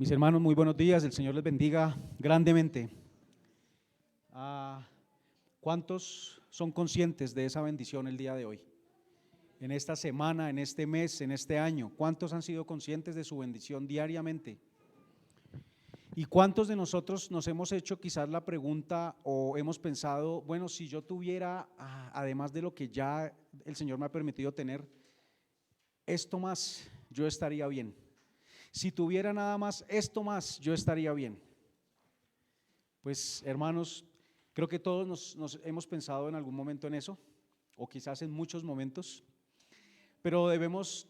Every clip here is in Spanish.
Mis hermanos, muy buenos días, el Señor les bendiga grandemente. ¿Cuántos son conscientes de esa bendición el día de hoy? En esta semana, en este mes, en este año, ¿cuántos han sido conscientes de su bendición diariamente? ¿Y cuántos de nosotros nos hemos hecho quizás la pregunta o hemos pensado, bueno, si yo tuviera, además de lo que ya el Señor me ha permitido tener, esto más, yo estaría bien? Si tuviera nada más, esto más, yo estaría bien. Pues hermanos, creo que todos nos hemos pensado en algún momento en eso, o quizás en muchos momentos, pero debemos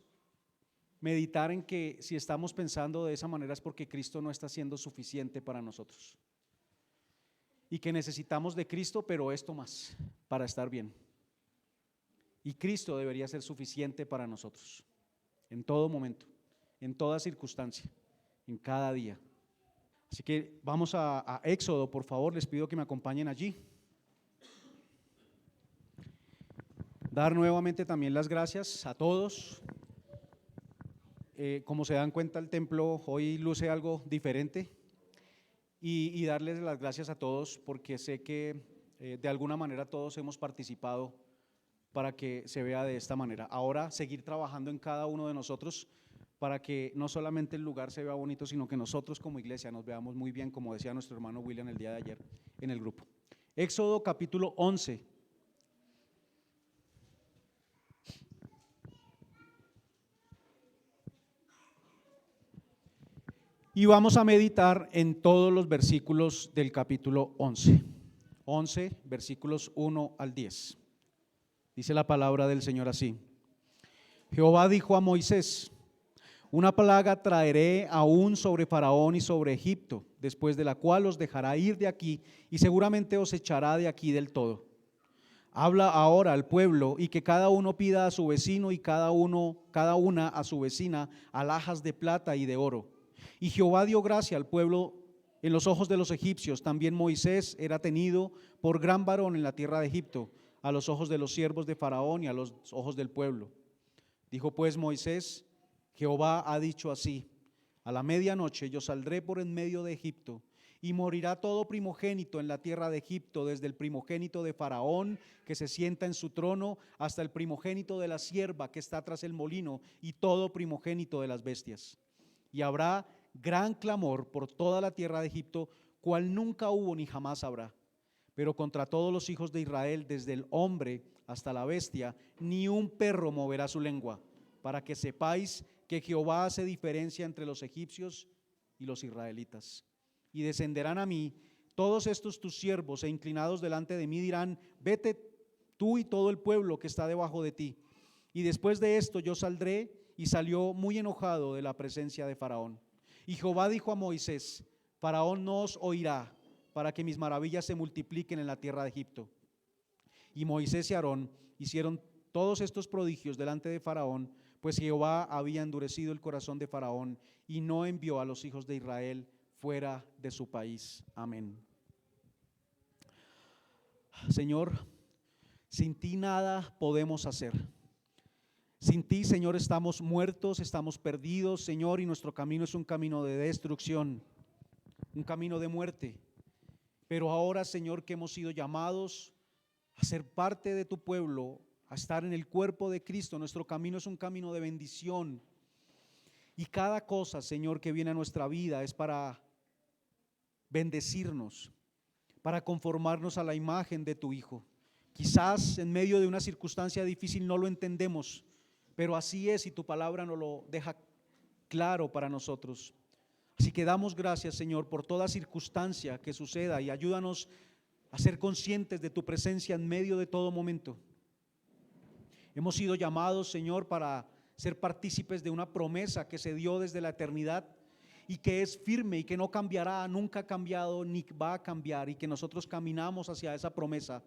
meditar en que si estamos pensando de esa manera es porque Cristo no está siendo suficiente para nosotros y que necesitamos de Cristo, pero esto más, para estar bien. Y Cristo debería ser suficiente para nosotros, en todo momento, en toda circunstancia, en cada día. Así que vamos a Éxodo, por favor, les pido que me acompañen allí. Dar nuevamente también las gracias a todos. Como se dan cuenta, el templo hoy luce algo diferente y darles las gracias a todos porque sé que de alguna manera todos hemos participado para que se vea de esta manera. Ahora seguir trabajando en cada uno de nosotros para que no solamente el lugar se vea bonito, sino que nosotros como iglesia nos veamos muy bien, como decía nuestro hermano William el día de ayer en el grupo. Éxodo capítulo 11. Y vamos a meditar en todos los versículos del capítulo 11. 11, versículos 1 al 10. Dice la palabra del Señor así: Jehová dijo a Moisés: una plaga traeré aún sobre Faraón y sobre Egipto, después de la cual os dejará ir de aquí y seguramente os echará de aquí del todo. Habla ahora al pueblo y que cada uno pida a su vecino y cada una a su vecina alhajas de plata y de oro. Y Jehová dio gracia al pueblo en los ojos de los egipcios. También Moisés era tenido por gran varón en la tierra de Egipto, a los ojos de los siervos de Faraón y a los ojos del pueblo. Dijo pues Moisés: Jehová ha dicho así: a la medianoche yo saldré por en medio de Egipto, y morirá todo primogénito en la tierra de Egipto, desde el primogénito de Faraón que se sienta en su trono, hasta el primogénito de la sierva que está tras el molino, y todo primogénito de las bestias. Y habrá gran clamor por toda la tierra de Egipto, cual nunca hubo ni jamás habrá. Pero contra todos los hijos de Israel, desde el hombre hasta la bestia, ni un perro moverá su lengua, para que sepáis que Jehová hace diferencia entre los egipcios y los israelitas. Y descenderán a mí todos estos tus siervos, e inclinados delante de mí dirán: vete tú y todo el pueblo que está debajo de ti. Y después de esto yo saldré. Y salió muy enojado de la presencia de Faraón. Y Jehová dijo a Moisés: Faraón no os oirá, para que mis maravillas se multipliquen en la tierra de Egipto. Y Moisés y Aarón hicieron todos estos prodigios delante de Faraón, pues Jehová había endurecido el corazón de Faraón y no envió a los hijos de Israel fuera de su país. Amén. Señor, sin ti nada podemos hacer. Sin ti, Señor, estamos muertos, estamos perdidos, Señor, y nuestro camino es un camino de destrucción, un camino de muerte. Pero ahora, Señor, que hemos sido llamados a ser parte de tu pueblo, a estar en el cuerpo de Cristo, nuestro camino es un camino de bendición. Y cada cosa, Señor, que viene a nuestra vida es para bendecirnos, para conformarnos a la imagen de tu Hijo. Quizás en medio de una circunstancia difícil no lo entendemos, pero así es y tu palabra nos lo deja claro para nosotros. Así que damos gracias, Señor, por toda circunstancia que suceda y ayúdanos a ser conscientes de tu presencia en medio de todo momento. Hemos sido llamados, Señor, para ser partícipes de una promesa que se dio desde la eternidad y que es firme y que no cambiará, nunca ha cambiado ni va a cambiar, y que nosotros caminamos hacia esa promesa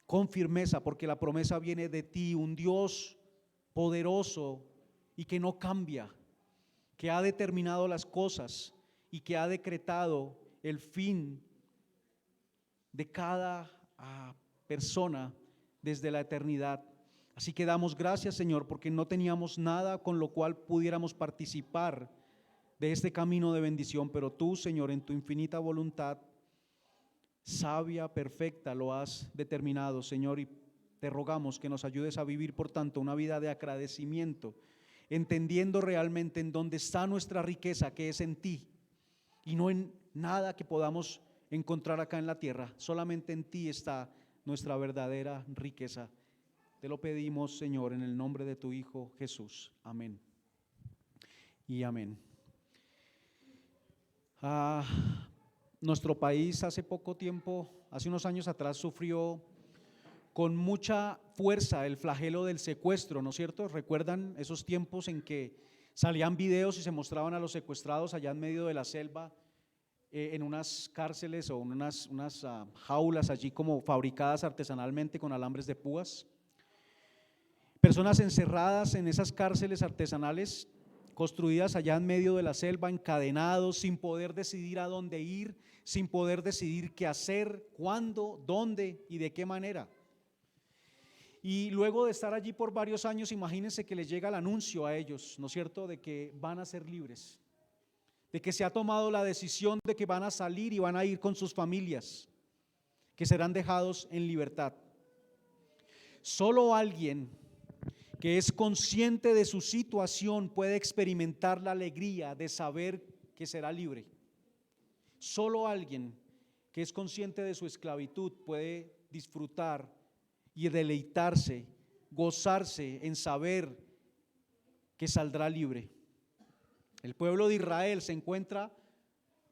con firmeza, porque la promesa viene de ti, un Dios poderoso y que no cambia, que ha determinado las cosas y que ha decretado el fin de cada persona desde la eternidad. Así que damos gracias, Señor, porque no teníamos nada con lo cual pudiéramos participar de este camino de bendición, pero tú, Señor, en tu infinita voluntad, sabia, perfecta, lo has determinado, Señor, y te rogamos que nos ayudes a vivir, por tanto, una vida de agradecimiento, entendiendo realmente en dónde está nuestra riqueza, que es en ti, y no en nada que podamos encontrar acá en la tierra. Solamente en ti está nuestra verdadera riqueza. Te lo pedimos, Señor, en el nombre de tu Hijo Jesús. Amén y amén. Nuestro país hace poco tiempo, hace unos años atrás, sufrió con mucha fuerza el flagelo del secuestro, ¿no es cierto? ¿Recuerdan esos tiempos en que salían videos y se mostraban a los secuestrados allá en medio de la selva, en unas cárceles o en unas jaulas allí como fabricadas artesanalmente con alambres de púas? Personas encerradas en esas cárceles artesanales construidas allá en medio de la selva, encadenados, sin poder decidir a dónde ir, sin poder decidir qué hacer, cuándo, dónde y de qué manera. Y luego de estar allí por varios años, imagínense que les llega el anuncio a ellos, ¿no es cierto?, de que van a ser libres, de que se ha tomado la decisión de que van a salir y van a ir con sus familias, que serán dejados en libertad. Solo alguien que es consciente de su situación puede experimentar la alegría de saber que será libre. Solo alguien que es consciente de su esclavitud puede disfrutar y deleitarse, gozarse en saber que saldrá libre. El pueblo de Israel se encuentra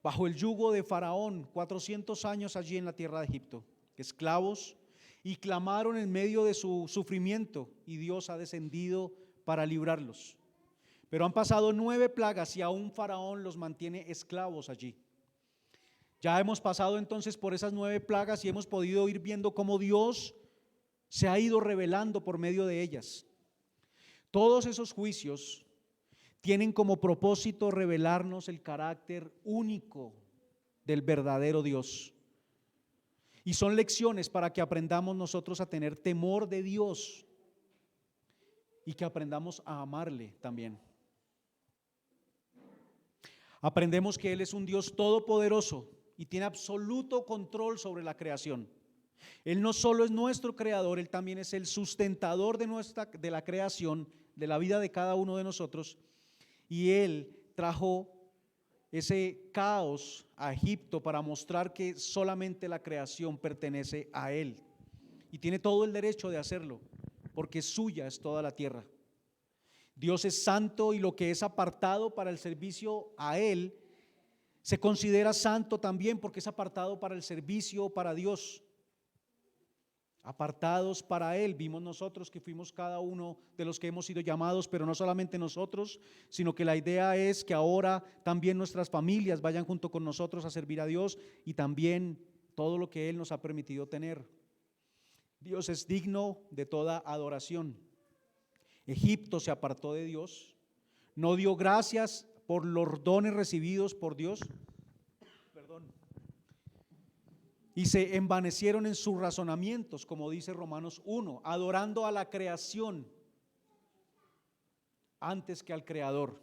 bajo el yugo de Faraón 400 años allí en la tierra de Egipto, esclavos, y clamaron en medio de su sufrimiento y Dios ha descendido para librarlos. Pero han pasado 9 plagas y aún Faraón los mantiene esclavos allí. Ya hemos pasado entonces por esas 9 plagas y hemos podido ir viendo cómo Dios se ha ido revelando por medio de ellas. Todos esos juicios tienen como propósito revelarnos el carácter único del verdadero Dios. Y son lecciones para que aprendamos nosotros a tener temor de Dios y que aprendamos a amarle también. Aprendemos que Él es un Dios todopoderoso y tiene absoluto control sobre la creación. Él no solo es nuestro creador, Él también es el sustentador de la creación, de la vida de cada uno de nosotros. Y Él trajo ese caos a Egipto para mostrar que solamente la creación pertenece a Él. Y tiene todo el derecho de hacerlo, porque suya es toda la tierra. Dios es santo y lo que es apartado para el servicio a Él se considera santo también porque es apartado para el servicio para Dios. Apartados para Él, vimos nosotros que fuimos cada uno de los que hemos sido llamados, pero no solamente nosotros, sino que la idea es que ahora también nuestras familias vayan junto con nosotros a servir a Dios y también todo lo que Él nos ha permitido tener. Dios es digno de toda adoración. Egipto se apartó de Dios, no dio gracias por los dones recibidos por Dios, y se envanecieron en sus razonamientos, como dice Romanos 1, adorando a la creación antes que al Creador.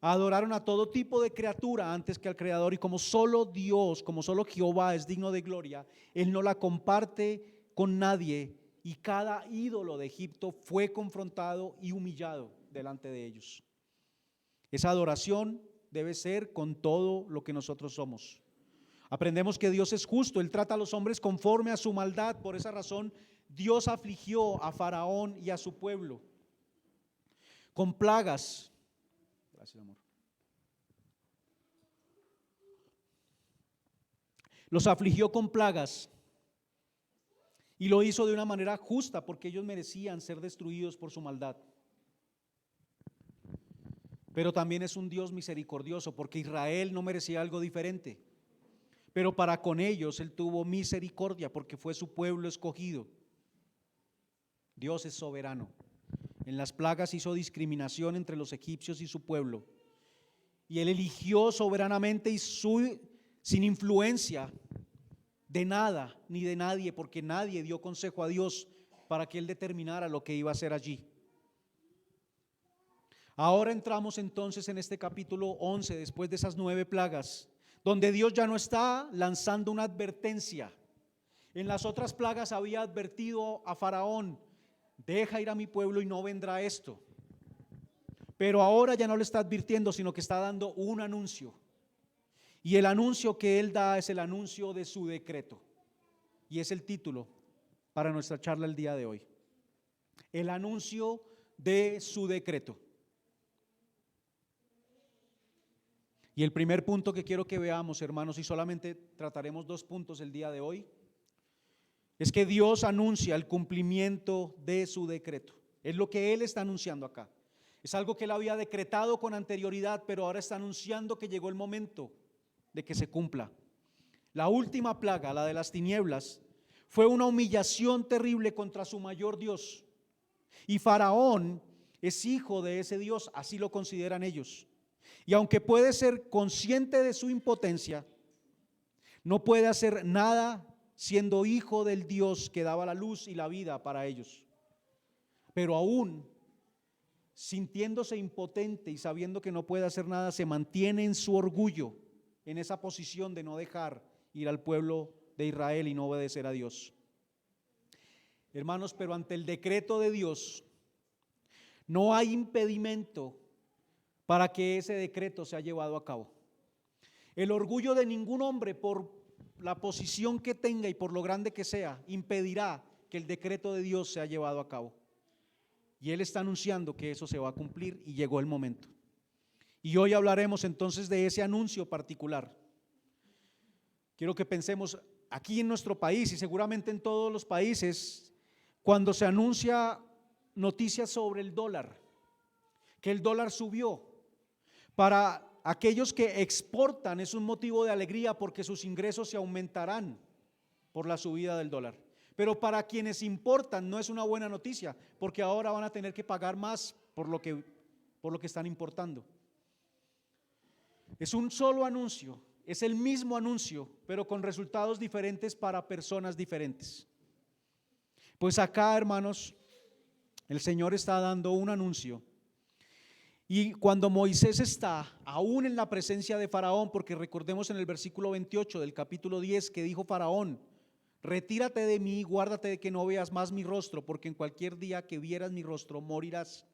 Adoraron a todo tipo de criatura antes que al Creador, y como solo Dios, como solo Jehová es digno de gloria, Él no la comparte con nadie, y cada ídolo de Egipto fue confrontado y humillado delante de ellos. Esa adoración debe ser con todo lo que nosotros somos. Aprendemos que Dios es justo, Él trata a los hombres conforme a su maldad. Por esa razón Dios afligió a Faraón y a su pueblo con plagas. Gracias, amor. Los afligió con plagas y lo hizo de una manera justa porque ellos merecían ser destruidos por su maldad. Pero también es un Dios misericordioso porque Israel no merecía algo diferente. Pero para con ellos Él tuvo misericordia porque fue su pueblo escogido. Dios es soberano. En las plagas hizo discriminación entre los egipcios y su pueblo. Y Él eligió soberanamente y sin influencia de nada ni de nadie, porque nadie dio consejo a Dios para que Él determinara lo que iba a hacer allí. Ahora entramos entonces en este capítulo 11, después de esas 9 plagas, donde Dios ya no está lanzando una advertencia. En las otras plagas había advertido a Faraón: deja ir a mi pueblo y no vendrá esto. Pero ahora ya no le está advirtiendo, sino que está dando un anuncio. Y el anuncio que él da es el anuncio de su decreto. Y es el título para nuestra charla el día de hoy. El anuncio de su decreto. Y el primer punto que quiero que veamos, hermanos, y solamente trataremos 2 puntos el día de hoy, es que Dios anuncia el cumplimiento de su decreto. Es lo que Él está anunciando acá. Es algo que Él había decretado con anterioridad, pero ahora está anunciando que llegó el momento de que se cumpla. La última plaga, la de las tinieblas, fue una humillación terrible contra su mayor Dios. Y Faraón es hijo de ese Dios, así lo consideran ellos. Y aunque puede ser consciente de su impotencia, no puede hacer nada siendo hijo del Dios que daba la luz y la vida para ellos. Pero aún sintiéndose impotente y sabiendo que no puede hacer nada, se mantiene en su orgullo, en esa posición de no dejar ir al pueblo de Israel y no obedecer a Dios. Hermanos, pero ante el decreto de Dios no hay impedimento para que ese decreto sea llevado a cabo. El orgullo de ningún hombre, por la posición que tenga y por lo grande que sea, impedirá que el decreto de Dios sea llevado a cabo. Y Él está anunciando que eso se va a cumplir y llegó el momento. Y hoy hablaremos entonces de ese anuncio particular. Quiero que pensemos aquí en nuestro país y seguramente en todos los países, cuando se anuncia noticias sobre el dólar, que el dólar subió. Para aquellos que exportan es un motivo de alegría porque sus ingresos se aumentarán por la subida del dólar. Pero para quienes importan no es una buena noticia, porque ahora van a tener que pagar más por lo que están importando. Es un solo anuncio, es el mismo anuncio, pero con resultados diferentes para personas diferentes. Pues acá, hermanos, el Señor está dando un anuncio. Y cuando Moisés está aún en la presencia de Faraón, porque recordemos en el versículo 28 del capítulo 10 que dijo Faraón: retírate de mí, guárdate de que no veas más mi rostro, porque en cualquier día que vieras mi rostro morirás.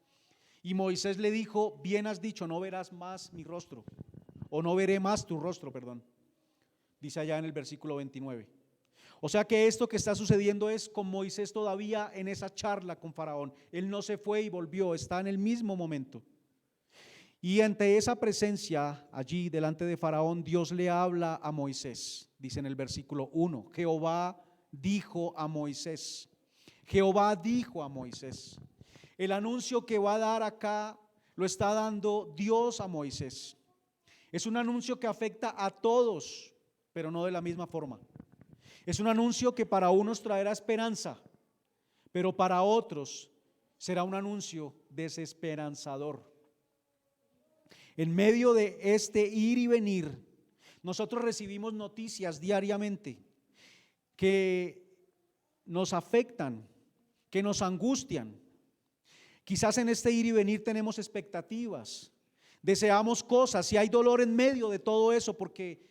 Y Moisés le dijo: bien has dicho, no verás más mi rostro, o no veré más tu rostro, perdón. Dice allá en el versículo 29. O sea que esto que está sucediendo es con Moisés todavía en esa charla con Faraón. Él no se fue y volvió, está en el mismo momento. Y ante esa presencia allí delante de Faraón, Dios le habla a Moisés. Dice en el versículo 1, Jehová dijo a Moisés. Jehová dijo a Moisés. El anuncio que va a dar acá lo está dando Dios a Moisés. Es un anuncio que afecta a todos, pero no de la misma forma. Es un anuncio que para unos traerá esperanza, pero para otros será un anuncio desesperanzador. En medio de este ir y venir, nosotros recibimos noticias diariamente que nos afectan, que nos angustian. Quizás en este ir y venir tenemos expectativas, deseamos cosas y hay dolor en medio de todo eso porque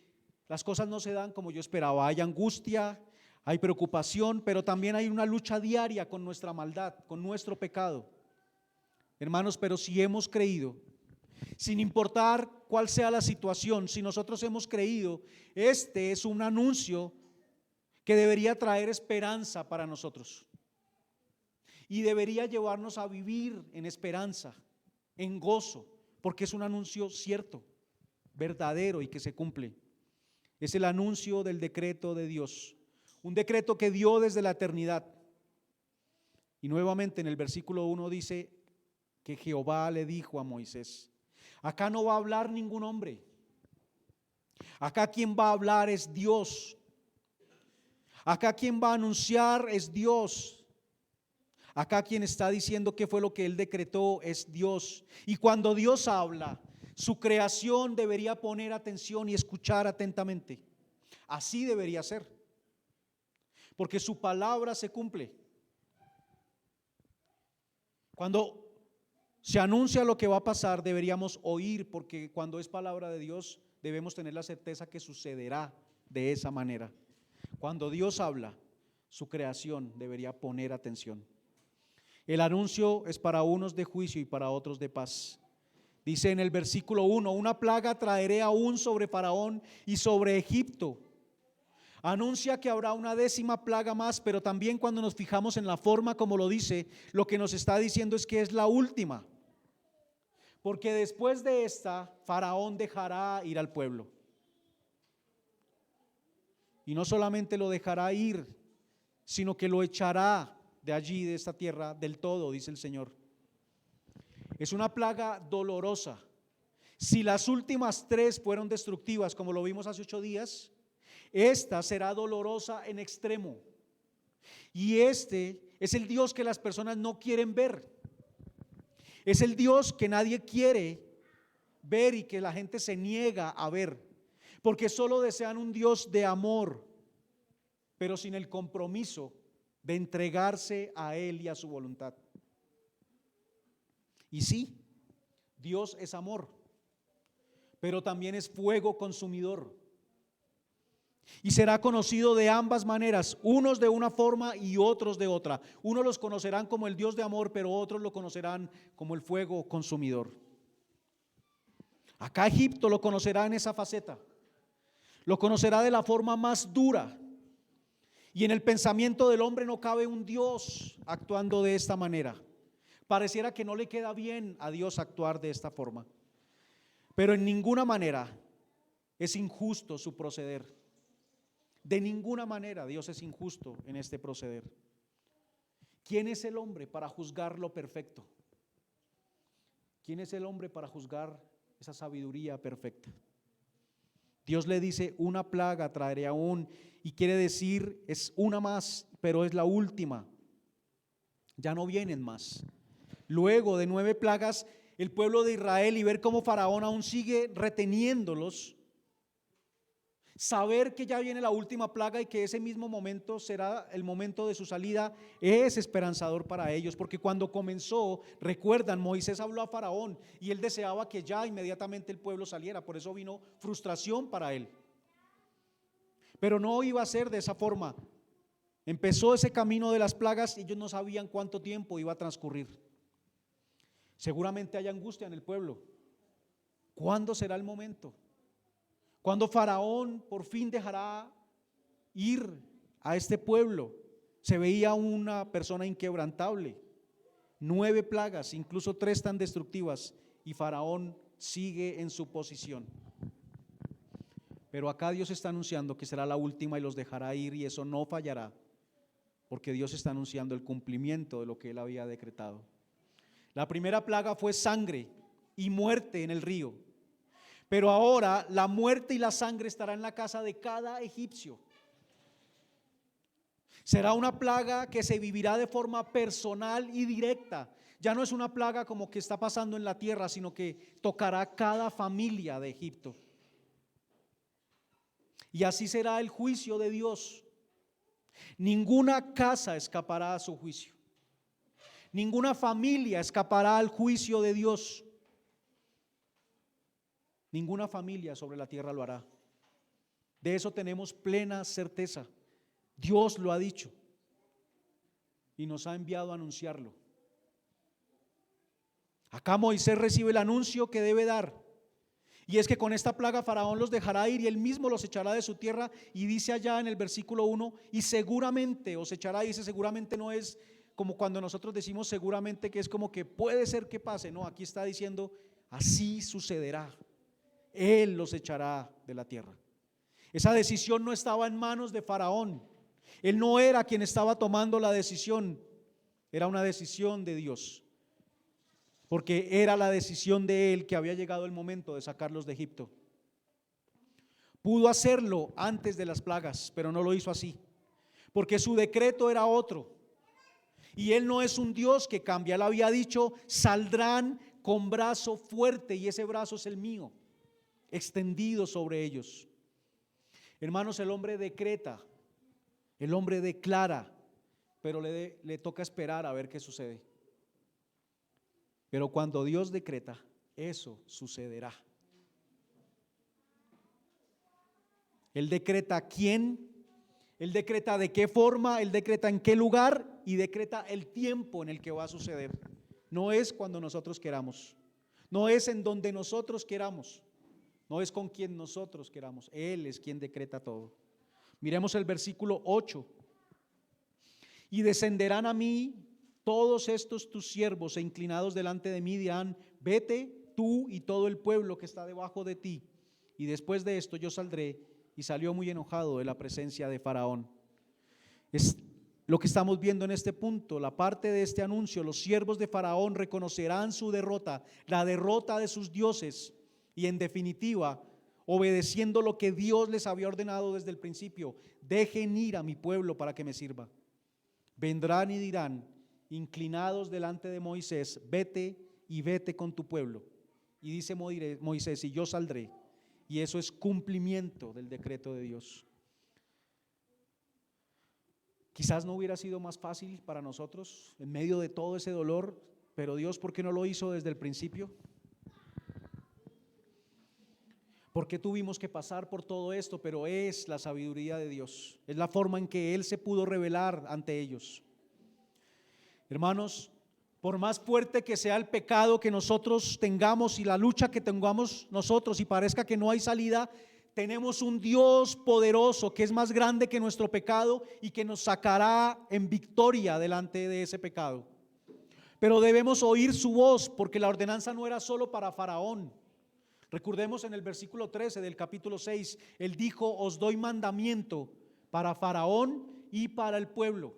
las cosas no se dan como yo esperaba. Hay angustia, hay preocupación, pero también hay una lucha diaria con nuestra maldad, con nuestro pecado. Hermanos, pero si hemos creído, sin importar cuál sea la situación, si nosotros hemos creído, este es un anuncio que debería traer esperanza para nosotros y debería llevarnos a vivir en esperanza, en gozo, porque es un anuncio cierto, verdadero y que se cumple. Es el anuncio del decreto de Dios, un decreto que dio desde la eternidad. Y nuevamente en el versículo 1 dice que Jehová le dijo a Moisés. Acá no va a hablar ningún hombre. Acá quien va a hablar es Dios. Acá quien va a anunciar es Dios. Acá quien está diciendo qué fue lo que Él decretó es Dios. Y cuando Dios habla, su creación debería poner atención y escuchar atentamente. Así debería ser, porque su palabra se cumple. Cuando se anuncia lo que va a pasar, deberíamos oír, porque cuando es palabra de Dios debemos tener la certeza que sucederá de esa manera. Cuando Dios habla, su creación debería poner atención. El anuncio es para unos de juicio y para otros de paz. Dice en el versículo 1: una plaga traeré aún sobre Faraón y sobre Egipto. Anuncia que habrá una 10ª plaga más, pero también cuando nos fijamos en la forma como lo dice, lo que nos está diciendo es que es la última. Porque después de esta, Faraón dejará ir al pueblo. Y no solamente lo dejará ir, sino que lo echará de allí, de esta tierra, del todo, dice el Señor. Es una plaga dolorosa. Si las últimas 3 fueron destructivas, como lo vimos hace 8 días, esta será dolorosa en extremo. Y este es el Dios que las personas no quieren ver. Es el Dios que nadie quiere ver y que la gente se niega a ver, porque solo desean un Dios de amor, pero sin el compromiso de entregarse a Él y a su voluntad. Y sí, Dios es amor, pero también es fuego consumidor. Y será conocido de ambas maneras, unos de una forma y otros de otra. Unos los conocerán como el Dios de amor, pero otros lo conocerán como el fuego consumidor. Acá Egipto lo conocerá en esa faceta. Lo conocerá de la forma más dura. Y en el pensamiento del hombre no cabe un Dios actuando de esta manera. Pareciera que no le queda bien a Dios actuar de esta forma. Pero en ninguna manera es injusto su proceder. De ninguna manera Dios es injusto en este proceder. ¿Quién es el hombre para juzgar lo perfecto? ¿Quién es el hombre para juzgar esa sabiduría perfecta? Dios le dice: una plaga traeré aún, y quiere decir es una más, pero es la última. Ya no vienen más. Luego de 9 plagas, el pueblo de Israel, y ver cómo Faraón aún sigue reteniéndolos, saber que ya viene la última plaga y que ese mismo momento será el momento de su salida, es esperanzador para ellos, porque cuando comenzó, recuerdan, Moisés habló a Faraón y él deseaba que ya inmediatamente el pueblo saliera, por eso vino frustración para él. Pero no iba a ser de esa forma. Empezó ese camino de las plagas y ellos no sabían cuánto tiempo iba a transcurrir. Seguramente hay angustia en el pueblo. ¿Cuándo será el momento? Cuando Faraón por fin dejará ir a este pueblo. Se veía una persona inquebrantable. 9 plagas, incluso 3 tan destructivas, y Faraón sigue en su posición. Pero acá Dios está anunciando que será la última y los dejará ir, y eso no fallará, porque Dios está anunciando el cumplimiento de lo que Él había decretado. La primera plaga fue sangre y muerte en el río. Pero ahora la muerte y la sangre estará en la casa de cada egipcio. Será una plaga que se vivirá de forma personal y directa. Ya no es una plaga como que está pasando en la tierra, sino que tocará cada familia de Egipto. Y así será el juicio de Dios. Ninguna casa escapará a su juicio. Ninguna familia escapará al juicio de Dios. Ninguna familia sobre la tierra lo hará. De eso tenemos plena certeza. Dios lo ha dicho y nos ha enviado a anunciarlo. Acá Moisés recibe el anuncio que debe dar, y es que con esta plaga Faraón los dejará ir y él mismo los echará de su tierra. Y dice allá en el versículo 1: y seguramente os echará. Dice seguramente, no es como cuando nosotros decimos seguramente, que es como que puede ser que pase. No, aquí está diciendo así sucederá. Él los echará de la tierra. Esa decisión no estaba en manos de Faraón. Él no era quien estaba tomando la decisión. Era una decisión de Dios, porque era la decisión de Él que había llegado el momento de sacarlos de Egipto. Pudo hacerlo antes de las plagas, pero no lo hizo así, porque su decreto era otro. Y Él no es un Dios que cambia. Él había dicho: saldrán con brazo fuerte, y ese brazo es el mío, extendido sobre ellos. Hermanos, el hombre decreta, el hombre declara, pero le toca esperar a ver qué sucede. Pero cuando Dios decreta, eso sucederá. Él decreta quién, Él decreta de qué forma, Él decreta en qué lugar y decreta el tiempo en el que va a suceder. No es cuando nosotros queramos, no es en donde nosotros queramos, no es con quien nosotros queramos. Él es quien decreta todo. Miremos el versículo 8. Y descenderán a mí todos estos tus siervos e inclinados delante de mí dirán: vete tú y todo el pueblo que está debajo de ti. Y después de esto yo saldré. Y salió muy enojado de la presencia de Faraón. Es lo que estamos viendo en este punto, la parte de este anuncio. Los siervos de Faraón reconocerán su derrota, la derrota de sus dioses, y en definitiva, obedeciendo lo que Dios les había ordenado desde el principio: dejen ir a mi pueblo para que me sirva. Vendrán y dirán, inclinados delante de Moisés: vete y vete con tu pueblo. Y dice Moisés: y yo saldré. Y eso es cumplimiento del decreto de Dios. Quizás no hubiera sido más fácil para nosotros en medio de todo ese dolor, pero Dios, ¿por qué no lo hizo desde el principio? ¿Por qué tuvimos que pasar por todo esto? Pero es la sabiduría de Dios, es la forma en que Él se pudo revelar ante ellos. Hermanos, por más fuerte que sea el pecado que nosotros tengamos y la lucha que tengamos nosotros y parezca que no hay salida, tenemos un Dios poderoso que es más grande que nuestro pecado y que nos sacará en victoria delante de ese pecado. Pero debemos oír su voz, porque la ordenanza no era solo para Faraón. Recordemos en el versículo 13 del capítulo 6, Él dijo: os doy mandamiento para Faraón y para el pueblo,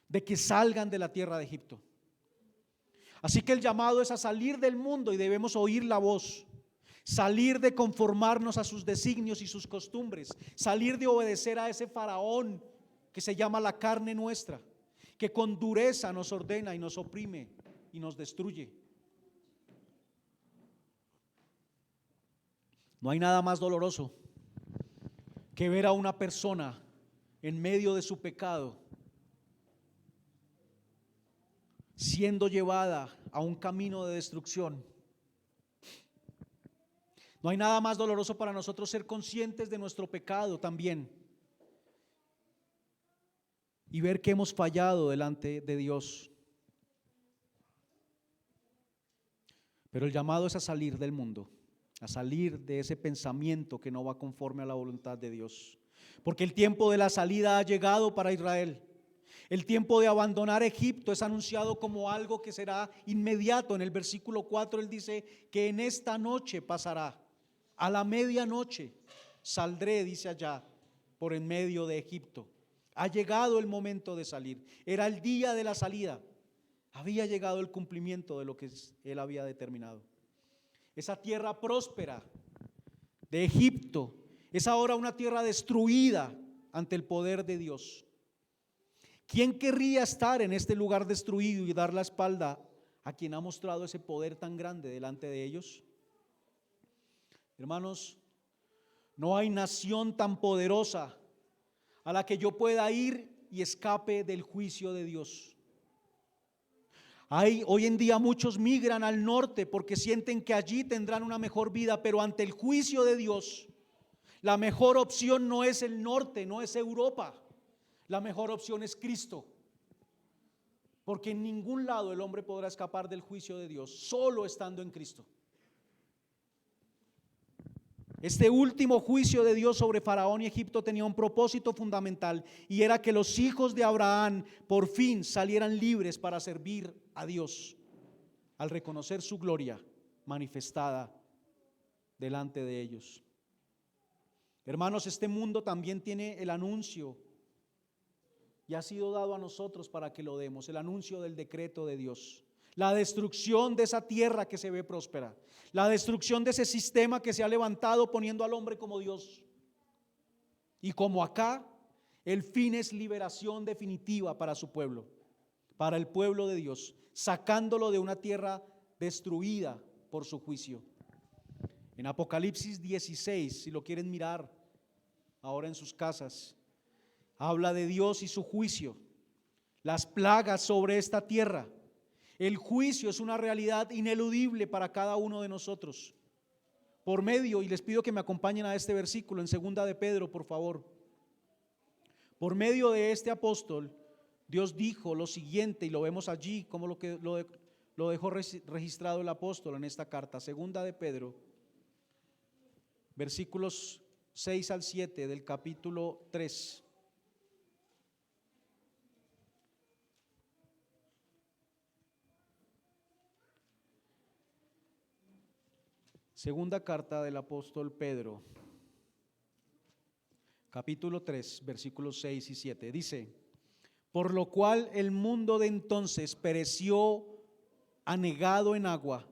de que salgan de la tierra de Egipto. Así que el llamado es a salir del mundo y debemos oír la voz, salir de conformarnos a sus designios y sus costumbres, salir de obedecer a ese faraón que se llama la carne nuestra, que con dureza nos ordena y nos oprime y nos destruye. No hay nada más doloroso que ver a una persona en medio de su pecado siendo llevada a un camino de destrucción. No hay nada más doloroso para nosotros ser conscientes de nuestro pecado también y ver que hemos fallado delante de Dios. Pero el llamado es a salir del mundo, a salir de ese pensamiento que no va conforme a la voluntad de Dios, porque el tiempo de la salida ha llegado para Israel. El tiempo de abandonar Egipto es anunciado como algo que será inmediato. En el versículo 4 Él dice que en esta noche pasará, a la medianoche saldré, dice allá, por en medio de Egipto. Ha llegado el momento de salir, era el día de la salida, había llegado el cumplimiento de lo que Él había determinado. Esa tierra próspera de Egipto es ahora una tierra destruida ante el poder de Dios. ¿Quién querría estar en este lugar destruido y dar la espalda a quien ha mostrado ese poder tan grande delante de ellos? Hermanos, no hay nación tan poderosa a la que yo pueda ir y escape del juicio de Dios. Hoy en día muchos migran al norte porque sienten que allí tendrán una mejor vida, pero ante el juicio de Dios, la mejor opción no es el norte, no es Europa. La mejor opción es Cristo, porque en ningún lado el hombre podrá escapar del juicio de Dios, solo estando en Cristo. Este último juicio de Dios sobre Faraón y Egipto tenía un propósito fundamental, y era que los hijos de Abraham por fin salieran libres para servir a Dios, al reconocer su gloria manifestada delante de ellos. Hermanos, este mundo también tiene el anuncio, y ha sido dado a nosotros para que lo demos, el anuncio del decreto de Dios. La destrucción de esa tierra que se ve próspera, la destrucción de ese sistema que se ha levantado poniendo al hombre como Dios. Y como acá, el fin es liberación definitiva para su pueblo, para el pueblo de Dios, sacándolo de una tierra destruida por su juicio. En Apocalipsis 16, si lo quieren mirar ahora en sus casas, habla de Dios y su juicio, las plagas sobre esta tierra. El juicio es una realidad ineludible para cada uno de nosotros. Por medio, y les pido que me acompañen a este versículo en 2 de Pedro, por favor. Por medio de este apóstol, Dios dijo lo siguiente, y lo vemos allí, como lo dejó registrado el apóstol en esta carta. 2 de Pedro, versículos 6 al 7 del capítulo 3. Segunda carta del apóstol Pedro, capítulo 3, versículos 6 y 7. Dice: por lo cual el mundo de entonces pereció anegado en agua,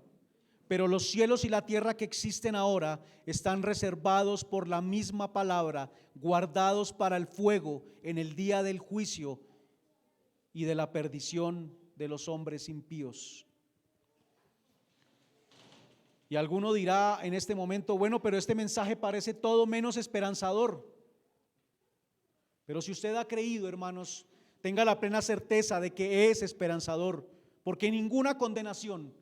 pero los cielos y la tierra que existen ahora están reservados por la misma palabra, guardados para el fuego en el día del juicio y de la perdición de los hombres impíos. Y alguno dirá en este momento: bueno, pero este mensaje parece todo menos esperanzador. Pero si usted ha creído, hermanos, tenga la plena certeza de que es esperanzador, porque ninguna condenación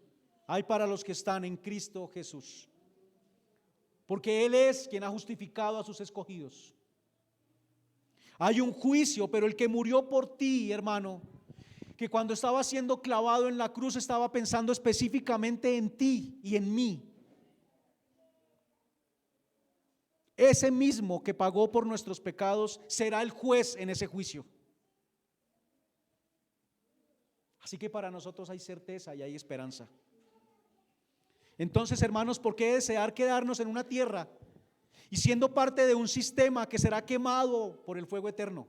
hay para los que están en Cristo Jesús, porque Él es quien ha justificado a sus escogidos. Hay un juicio, pero el que murió por ti, hermano, que cuando estaba siendo clavado en la cruz estaba pensando específicamente en ti y en mí. Ese mismo que pagó por nuestros pecados será el juez en ese juicio. Así que para nosotros hay certeza y hay esperanza. Entonces, hermanos, ¿por qué desear quedarnos en una tierra y siendo parte de un sistema que será quemado por el fuego eterno?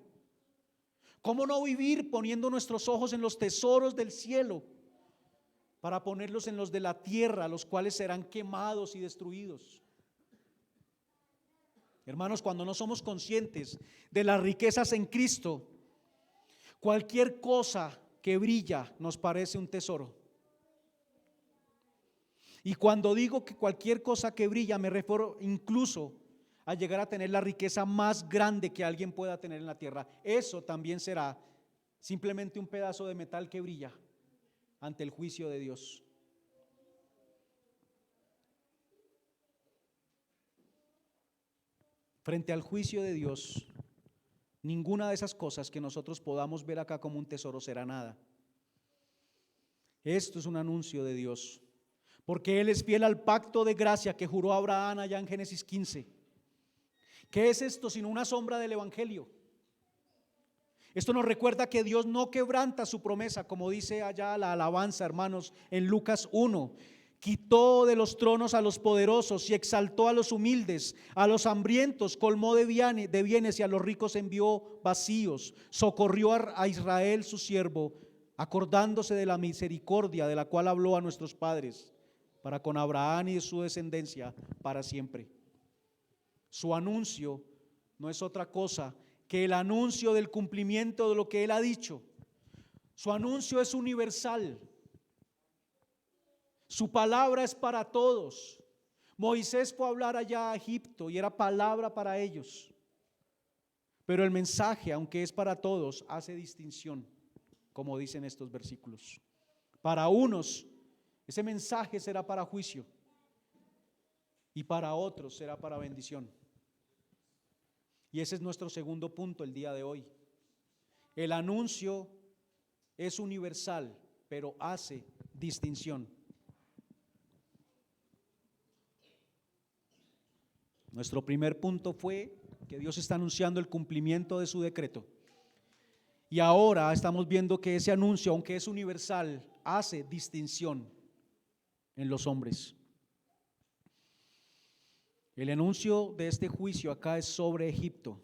¿Cómo no vivir poniendo nuestros ojos en los tesoros del cielo para ponerlos en los de la tierra, los cuales serán quemados y destruidos? Hermanos, cuando no somos conscientes de las riquezas en Cristo, cualquier cosa que brilla nos parece un tesoro. Y cuando digo que cualquier cosa que brilla, me refiero incluso a llegar a tener la riqueza más grande que alguien pueda tener en la tierra. Eso también será simplemente un pedazo de metal que brilla ante el juicio de Dios. Frente al juicio de Dios, ninguna de esas cosas que nosotros podamos ver acá como un tesoro será nada. Esto es un anuncio de Dios, porque Él es fiel al pacto de gracia que juró a Abraham allá en Génesis 15. ¿Qué es esto sino una sombra del Evangelio? Esto nos recuerda que Dios no quebranta su promesa, como dice allá la alabanza, hermanos, en Lucas 1. Quitó de los tronos a los poderosos y exaltó a los humildes, a los hambrientos colmó de bienes y a los ricos envió vacíos. Socorrió a Israel su siervo, acordándose de la misericordia de la cual habló a nuestros padres, para con Abraham y su descendencia para siempre. Su anuncio no es otra cosa que el anuncio del cumplimiento de lo que Él ha dicho. Su anuncio es universal. Su palabra es para todos. Moisés fue a hablar allá a Egipto y era palabra para ellos. Pero el mensaje, aunque es para todos, hace distinción, como dicen estos versículos. Para unos, ese mensaje será para juicio y para otros será para bendición. Y ese es nuestro segundo punto el día de hoy. El anuncio es universal, pero hace distinción. Nuestro primer punto fue que Dios está anunciando el cumplimiento de su decreto. Y ahora estamos viendo que ese anuncio, aunque es universal, hace distinción en los hombres. El anuncio de este juicio acá es sobre Egipto,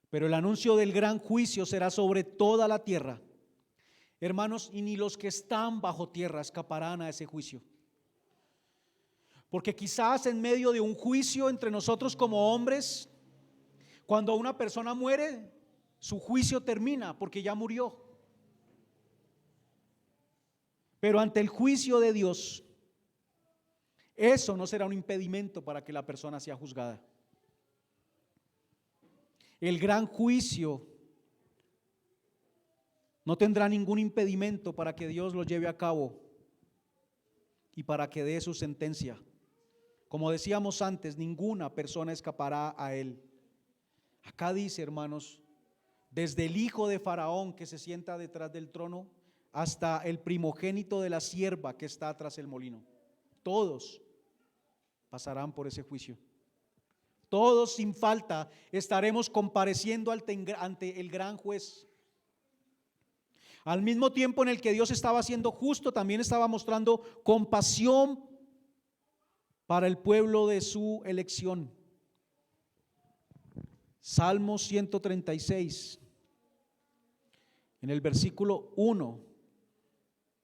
pero el anuncio del gran juicio será sobre toda la tierra. Hermanos, y ni los que están bajo tierra escaparán a ese juicio. Porque quizás en medio de un juicio entre nosotros como hombres, cuando una persona muere, su juicio termina porque ya murió. Pero ante el juicio de Dios, eso no será un impedimento para que la persona sea juzgada. El gran juicio No tendrá ningún impedimento para que Dios lo lleve a cabo y para que dé su sentencia. Como decíamos antes, ninguna persona escapará a él. Acá dice, hermanos, desde el hijo de Faraón que se sienta detrás del trono hasta el primogénito de la sierva que está tras el molino. Todos pasarán por ese juicio. Todos sin falta estaremos compareciendo ante el gran juez. Al mismo tiempo en el que Dios estaba siendo justo, también estaba mostrando compasión para el pueblo de su elección. Salmo 136, en el versículo 1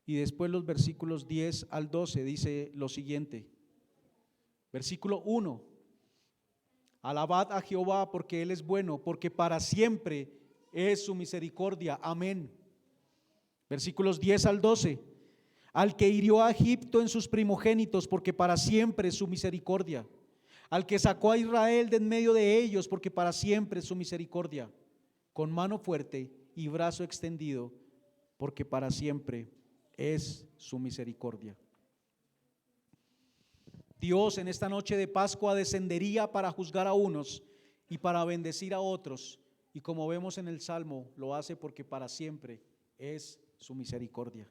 y después los versículos 10 al 12 dice lo siguiente. Versículo 1: alabad a Jehová porque Él es bueno, porque para siempre es su misericordia. Amén. Versículos 10 al 12: al que hirió a Egipto en sus primogénitos, porque para siempre es su misericordia. Al que sacó a Israel de en medio de ellos, porque para siempre es su misericordia. Con mano fuerte y brazo extendido, porque para siempre es su misericordia. Dios en esta noche de Pascua descendería para juzgar a unos y para bendecir a otros, y como vemos en el Salmo, lo hace porque para siempre es su misericordia.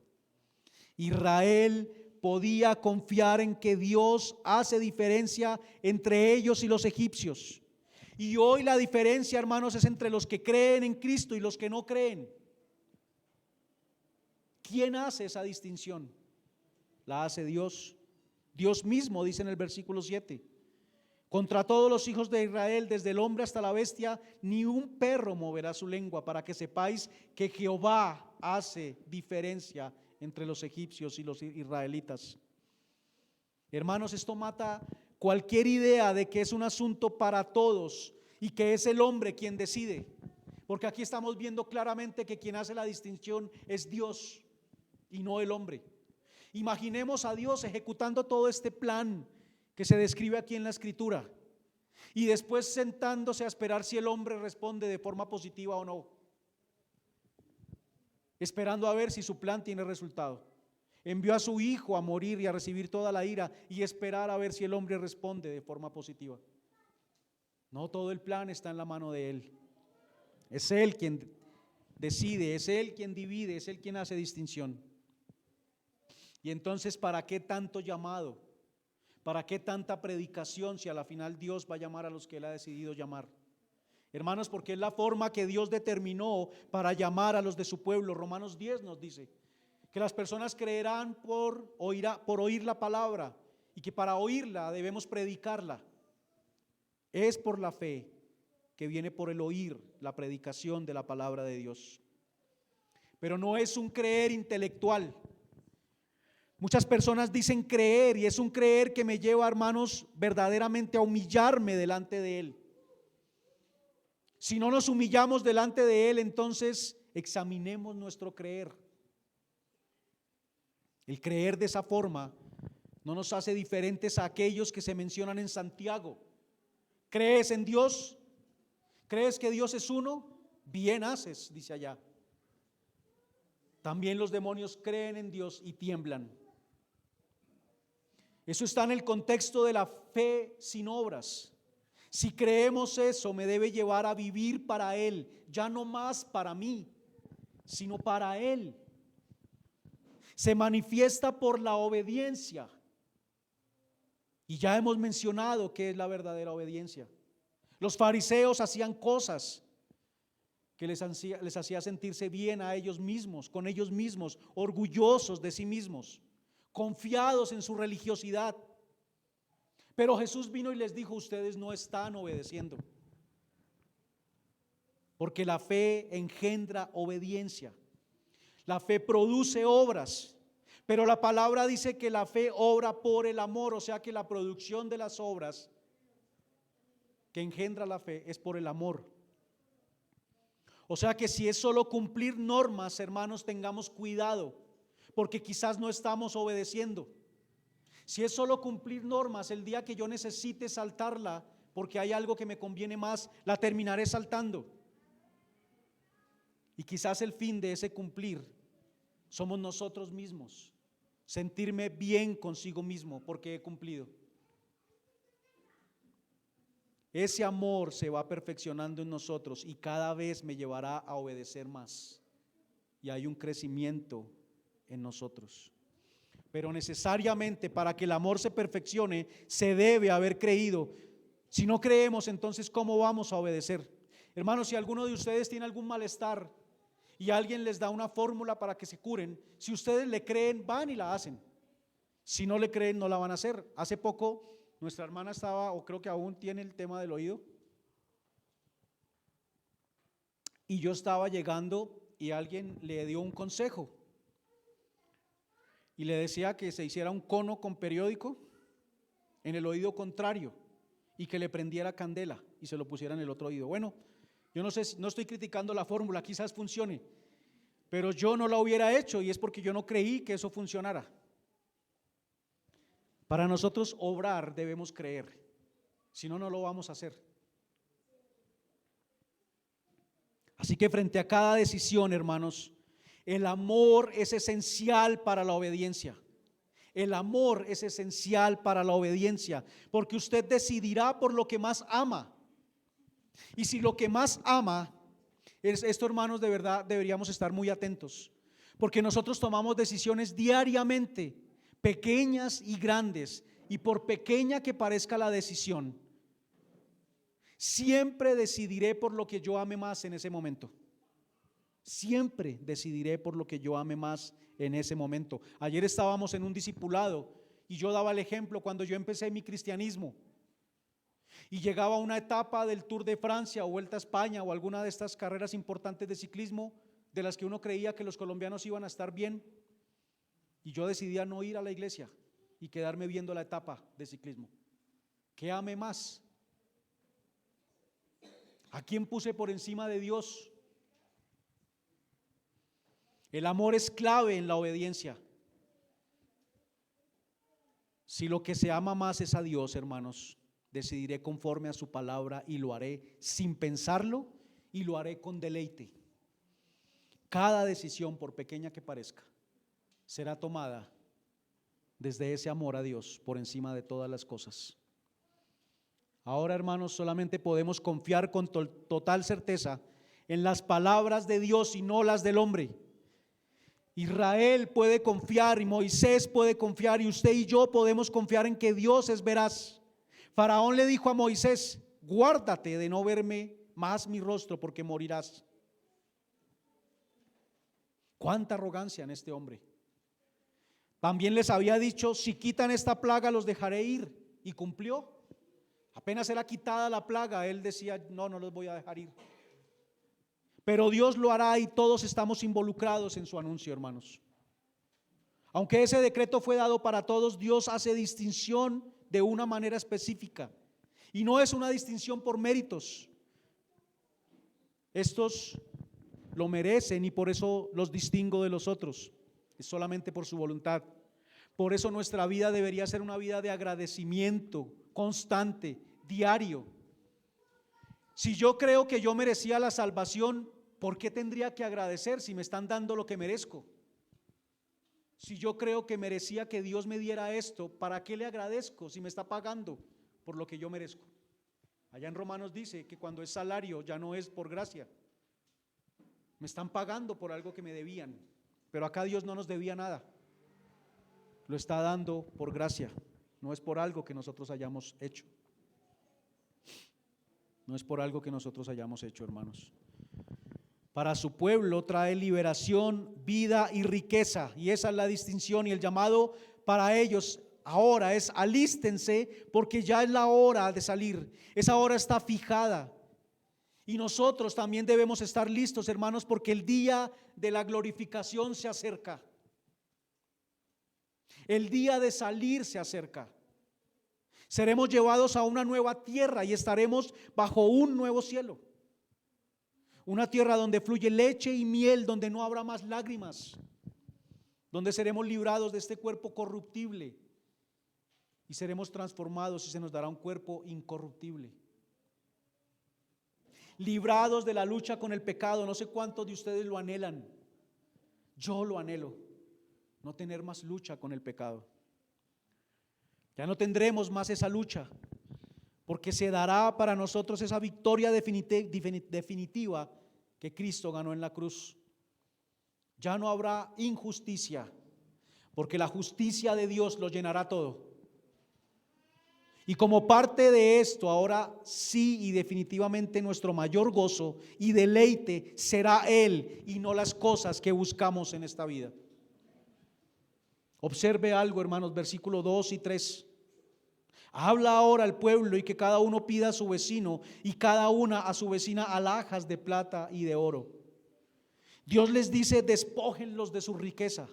Israel podía confiar en que Dios hace diferencia entre ellos y los egipcios. Y hoy la diferencia, hermanos, es entre los que creen en Cristo y los que no creen. ¿Quién hace esa distinción? La hace Dios. Dios mismo dice en el versículo 7: contra todos los hijos de Israel, desde el hombre hasta la bestia, ni un perro moverá su lengua, para que sepáis que Jehová hace diferencia entre los egipcios y los israelitas. Hermanos, esto mata cualquier idea de que es un asunto para todos y que es el hombre quien decide, porque aquí estamos viendo claramente que quien hace la distinción es Dios y no el hombre. Imaginemos a Dios ejecutando todo este plan que se describe aquí en la escritura y después sentándose a esperar si el hombre responde de forma positiva o no, esperando a ver si su plan tiene resultado. Envió a su hijo a morir y a recibir toda la ira y esperar a ver si el hombre responde de forma positiva. No, todo el plan está en la mano de Él. Es Él quien decide, es Él quien divide, es Él quien hace distinción. Y entonces, ¿para qué tanto llamado? ¿Para qué tanta predicación si a la final Dios va a llamar a los que Él ha decidido llamar? Hermanos, porque es la forma que Dios determinó para llamar a los de su pueblo. Romanos 10 nos dice que las personas creerán por oír la palabra, y que para oírla debemos predicarla. Es por la fe que viene por el oír la predicación de la palabra de Dios. Pero no es un creer intelectual. Muchas personas dicen creer, y es un creer que me lleva, hermanos, verdaderamente a humillarme delante de Él. Si no nos humillamos delante de Él, entonces examinemos nuestro creer. El creer de esa forma no nos hace diferentes a aquellos que se mencionan en Santiago. ¿Crees en Dios? ¿Crees que Dios es uno? Bien haces, dice allá. También los demonios creen en Dios y tiemblan. Eso está en el contexto de la fe sin obras. Si creemos eso, me debe llevar a vivir para Él, ya no más para mí, sino para Él. Se manifiesta por la obediencia. Y ya hemos mencionado qué es la verdadera obediencia. Los fariseos hacían cosas que les hacía sentirse bien a ellos mismos, con ellos mismos, orgullosos de sí mismos, confiados en su religiosidad. Pero Jesús vino y les dijo: ustedes no están obedeciendo, porque la fe engendra obediencia. La fe produce obras, pero la palabra dice que la fe obra por el amor, o sea que la producción de las obras que engendra la fe es por el amor. O sea que si es solo cumplir normas, hermanos, tengamos cuidado, porque quizás no estamos obedeciendo. Si es solo cumplir normas, el día que yo necesite saltarla porque hay algo que me conviene más, la terminaré saltando. Y quizás el fin de ese cumplir somos nosotros mismos, sentirme bien consigo mismo porque he cumplido. Ese amor se va perfeccionando en nosotros y cada vez me llevará a obedecer más. Y hay un crecimiento en nosotros. Pero necesariamente para que el amor se perfeccione se debe haber creído. Si no creemos, entonces ¿cómo vamos a obedecer? Hermanos, si alguno de ustedes tiene algún malestar y alguien les da una fórmula para que se curen, si ustedes le creen, van y la hacen. Si no le creen, no la van a hacer. Hace poco nuestra hermana estaba, o creo que aún tiene, el tema del oído, y yo estaba llegando y alguien le dio un consejo y le decía que se hiciera un cono con periódico en el oído contrario y que le prendiera candela y se lo pusiera en el otro oído. Bueno, yo no sé, no estoy criticando la fórmula, quizás funcione, pero yo no la hubiera hecho y es porque yo no creí que eso funcionara. Para nosotros obrar debemos creer, si no, no lo vamos a hacer. Así que frente a cada decisión, hermanos, el amor es esencial para la obediencia. El amor es esencial para la obediencia, porque usted decidirá por lo que más ama. Y si lo que más ama es esto, hermanos, de verdad deberíamos estar muy atentos, porque nosotros tomamos decisiones diariamente, pequeñas y grandes, y por pequeña que parezca la decisión, siempre decidiré por lo que yo ame más en ese momento. Siempre decidiré por lo que yo ame más en ese momento. Ayer estábamos en un discipulado y yo daba el ejemplo cuando yo empecé mi cristianismo y llegaba a una etapa del Tour de Francia o Vuelta a España o alguna de estas carreras importantes de ciclismo de las que uno creía que los colombianos iban a estar bien, y yo decidía no ir a la iglesia y quedarme viendo la etapa de ciclismo. ¿Qué ame más? ¿A quién puse por encima de Dios? El amor es clave en la obediencia. Si lo que se ama más es a Dios, hermanos, decidiré conforme a su palabra y lo haré sin pensarlo y lo haré con deleite. Cada decisión, por pequeña que parezca, será tomada desde ese amor a Dios por encima de todas las cosas. Ahora, hermanos, solamente podemos confiar con total certeza en las palabras de Dios y no las del hombre. Israel puede confiar y Moisés puede confiar y usted y yo podemos confiar en que Dios es veraz. Faraón le dijo a Moisés: guárdate de no verme más mi rostro porque morirás. Cuánta arrogancia en este hombre. También les había dicho: si quitan esta plaga los dejaré ir, y cumplió. Apenas era quitada la plaga, él decía: no, no los voy a dejar ir. Pero Dios lo hará y todos estamos involucrados en su anuncio, hermanos. Aunque ese decreto fue dado para todos, Dios hace distinción de una manera específica. Y no es una distinción por méritos. Estos lo merecen y por eso los distingo de los otros. Es solamente por su voluntad. Por eso nuestra vida debería ser una vida de agradecimiento constante, diario. Si yo creo que yo merecía la salvación, ¿por qué tendría que agradecer si me están dando lo que merezco? Si yo creo que merecía que Dios me diera esto, ¿para qué le agradezco si me está pagando por lo que yo merezco? Allá en Romanos dice que cuando es salario ya no es por gracia. Me están pagando por algo que me debían, pero acá Dios no nos debía nada. Lo está dando por gracia, no es por algo que nosotros hayamos hecho. No es por algo que nosotros hayamos hecho, hermanos. Para su pueblo trae liberación, vida y riqueza, y esa es la distinción y el llamado para ellos ahora es: alístense porque ya es la hora de salir, esa hora está fijada. Y nosotros también debemos estar listos, hermanos, porque el día de la glorificación se acerca. El día de salir se acerca. Seremos llevados a una nueva tierra y estaremos bajo un nuevo cielo. Una tierra donde fluye leche y miel, donde no habrá más lágrimas, donde seremos librados de este cuerpo corruptible y seremos transformados y se nos dará un cuerpo incorruptible. librados de la lucha con el pecado. No sé cuántos de ustedes lo anhelan. Yo lo anhelo, no tener más lucha con el pecado. Ya no tendremos más esa lucha, porque se dará para nosotros esa victoria definitiva que Cristo ganó en la cruz. Ya no habrá injusticia, porque la justicia de Dios lo llenará todo. Y como parte de esto, ahora sí y definitivamente nuestro mayor gozo y deleite será Él y no las cosas que buscamos en esta vida. Observe algo, hermanos, versículos 2 y 3. Habla ahora al pueblo y que cada uno pida a su vecino y cada una a su vecina alhajas de plata y de oro. Dios les dice: despójenlos de su riqueza.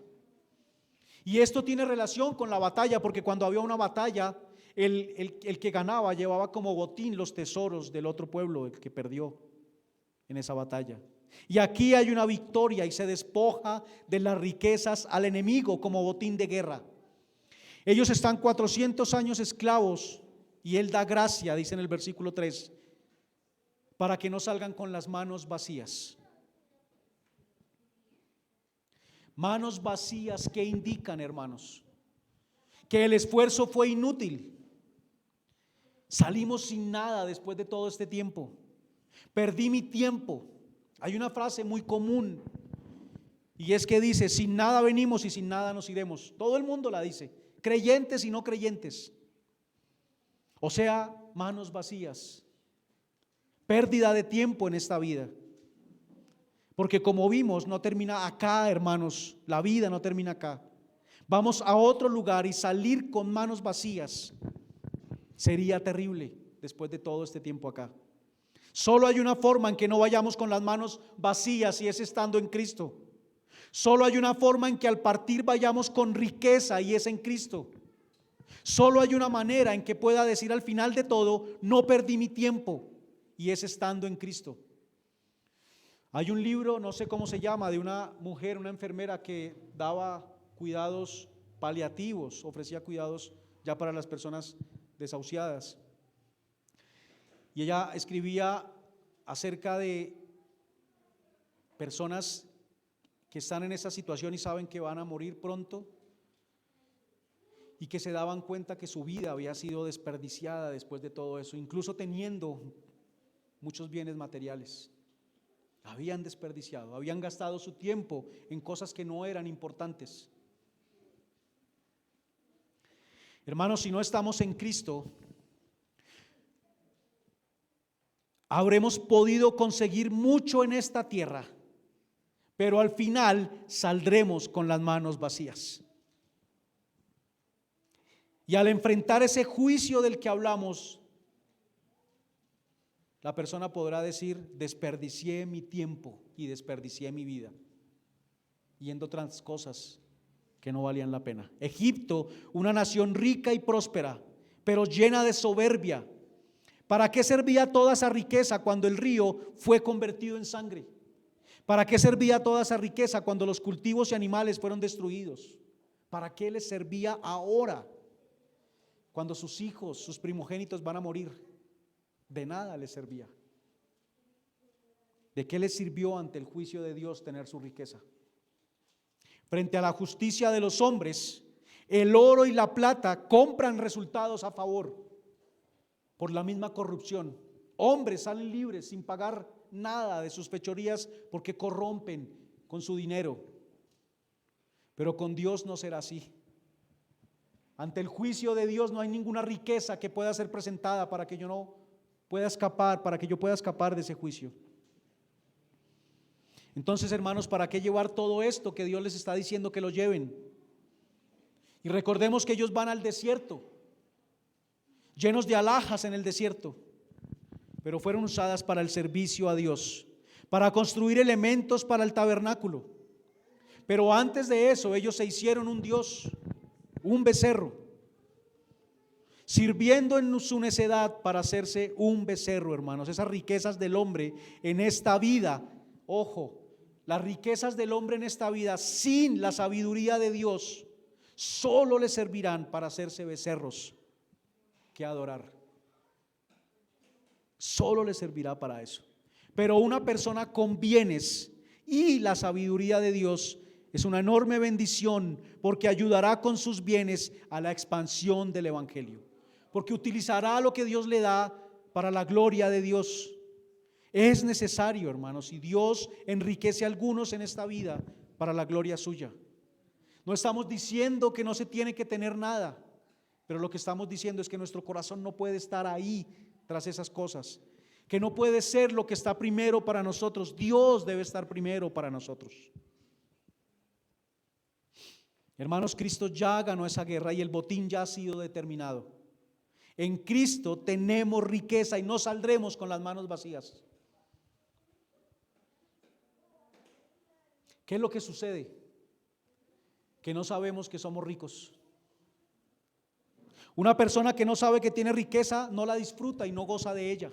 Y esto tiene relación con la batalla, porque cuando había una batalla, el que ganaba llevaba como botín los tesoros del otro pueblo, el que perdió en esa batalla. Y aquí hay una victoria y se despoja de las riquezas al enemigo como botín de guerra. Ellos están 400 años esclavos y Él da gracia, dice en el versículo 3, para que no salgan con las manos vacías. Manos vacías que indican, hermanos, que el esfuerzo fue inútil. Salimos sin nada después de todo este tiempo. Perdí mi tiempo. Hay una frase muy común y es que dice: sin nada venimos y sin nada nos iremos. Todo el mundo la dice, creyentes y no creyentes. O sea, manos vacías. Pérdida de tiempo en esta vida. Porque como vimos, no termina acá, hermanos. La vida no termina acá. Vamos a otro lugar y salir con manos vacías sería terrible después de todo este tiempo acá. Solo hay una forma en que no vayamos con las manos vacías y es estando en Cristo. Solo hay una forma en que al partir vayamos con riqueza y es en Cristo. Solo hay una manera en que pueda decir al final de todo: no perdí mi tiempo, y es estando en Cristo. Hay un libro, no sé cómo se llama, de una mujer, una enfermera que daba cuidados paliativos, ofrecía cuidados ya para las personas desahuciadas. Y ella escribía acerca de personas que están en esa situación y saben que van a morir pronto y que se daban cuenta que su vida había sido desperdiciada después de todo eso, incluso teniendo muchos bienes materiales. Habían desperdiciado, habían gastado su tiempo en cosas que no eran importantes. Hermanos, si no estamos en Cristo, habremos podido conseguir mucho en esta tierra, pero al final saldremos con las manos vacías. Y al enfrentar ese juicio del que hablamos, la persona podrá decir: desperdicié mi tiempo y desperdicié mi vida yendo tras cosas que no valían la pena. Egipto, una nación rica y próspera, pero llena de soberbia. ¿Para qué servía toda esa riqueza cuando el río fue convertido en sangre? ¿Para qué servía toda esa riqueza cuando los cultivos y animales fueron destruidos? ¿Para qué les servía ahora cuando sus hijos, sus primogénitos van a morir? De nada les servía. ¿De qué les sirvió ante el juicio de Dios tener su riqueza? Frente a la justicia de los hombres, el oro y la plata compran resultados a favor por la misma corrupción. Hombres salen libres sin pagar nada de sus fechorías porque corrompen con su dinero. Pero con Dios no será así. Ante el juicio de Dios no hay ninguna riqueza que pueda ser presentada para que yo no pueda escapar, para que yo pueda escapar de ese juicio. Entonces, hermanos, ¿para qué llevar todo esto que Dios les está diciendo que lo lleven? Y recordemos que ellos van al desierto, llenos de alhajas en el desierto, pero fueron usadas para el servicio a Dios, para construir elementos para el tabernáculo. Pero antes de eso, ellos se hicieron un dios, un becerro, sirviendo en su necedad para hacerse un becerro, hermanos. Esas riquezas del hombre en esta vida, ojo, las riquezas del hombre en esta vida sin la sabiduría de Dios solo le servirán para hacerse becerros que adorar. Solo le servirá para eso. Pero una persona con bienes y la sabiduría de Dios es una enorme bendición, porque ayudará con sus bienes a la expansión del evangelio, porque utilizará lo que Dios le da para la gloria de Dios. Es necesario, hermanos, y Dios enriquece a algunos en esta vida para la gloria suya. No estamos diciendo que no se tiene que tener nada, pero lo que estamos diciendo es que nuestro corazón no puede estar ahí tras esas cosas, que no puede ser lo que está primero para nosotros. Dios debe estar primero para nosotros. Hermanos, Cristo ya ganó esa guerra y el botín ya ha sido determinado. En Cristo tenemos riqueza y no saldremos con las manos vacías. ¿Qué es lo que sucede? Que no sabemos que somos ricos. Una persona que no sabe que tiene riqueza no la disfruta y no goza de ella,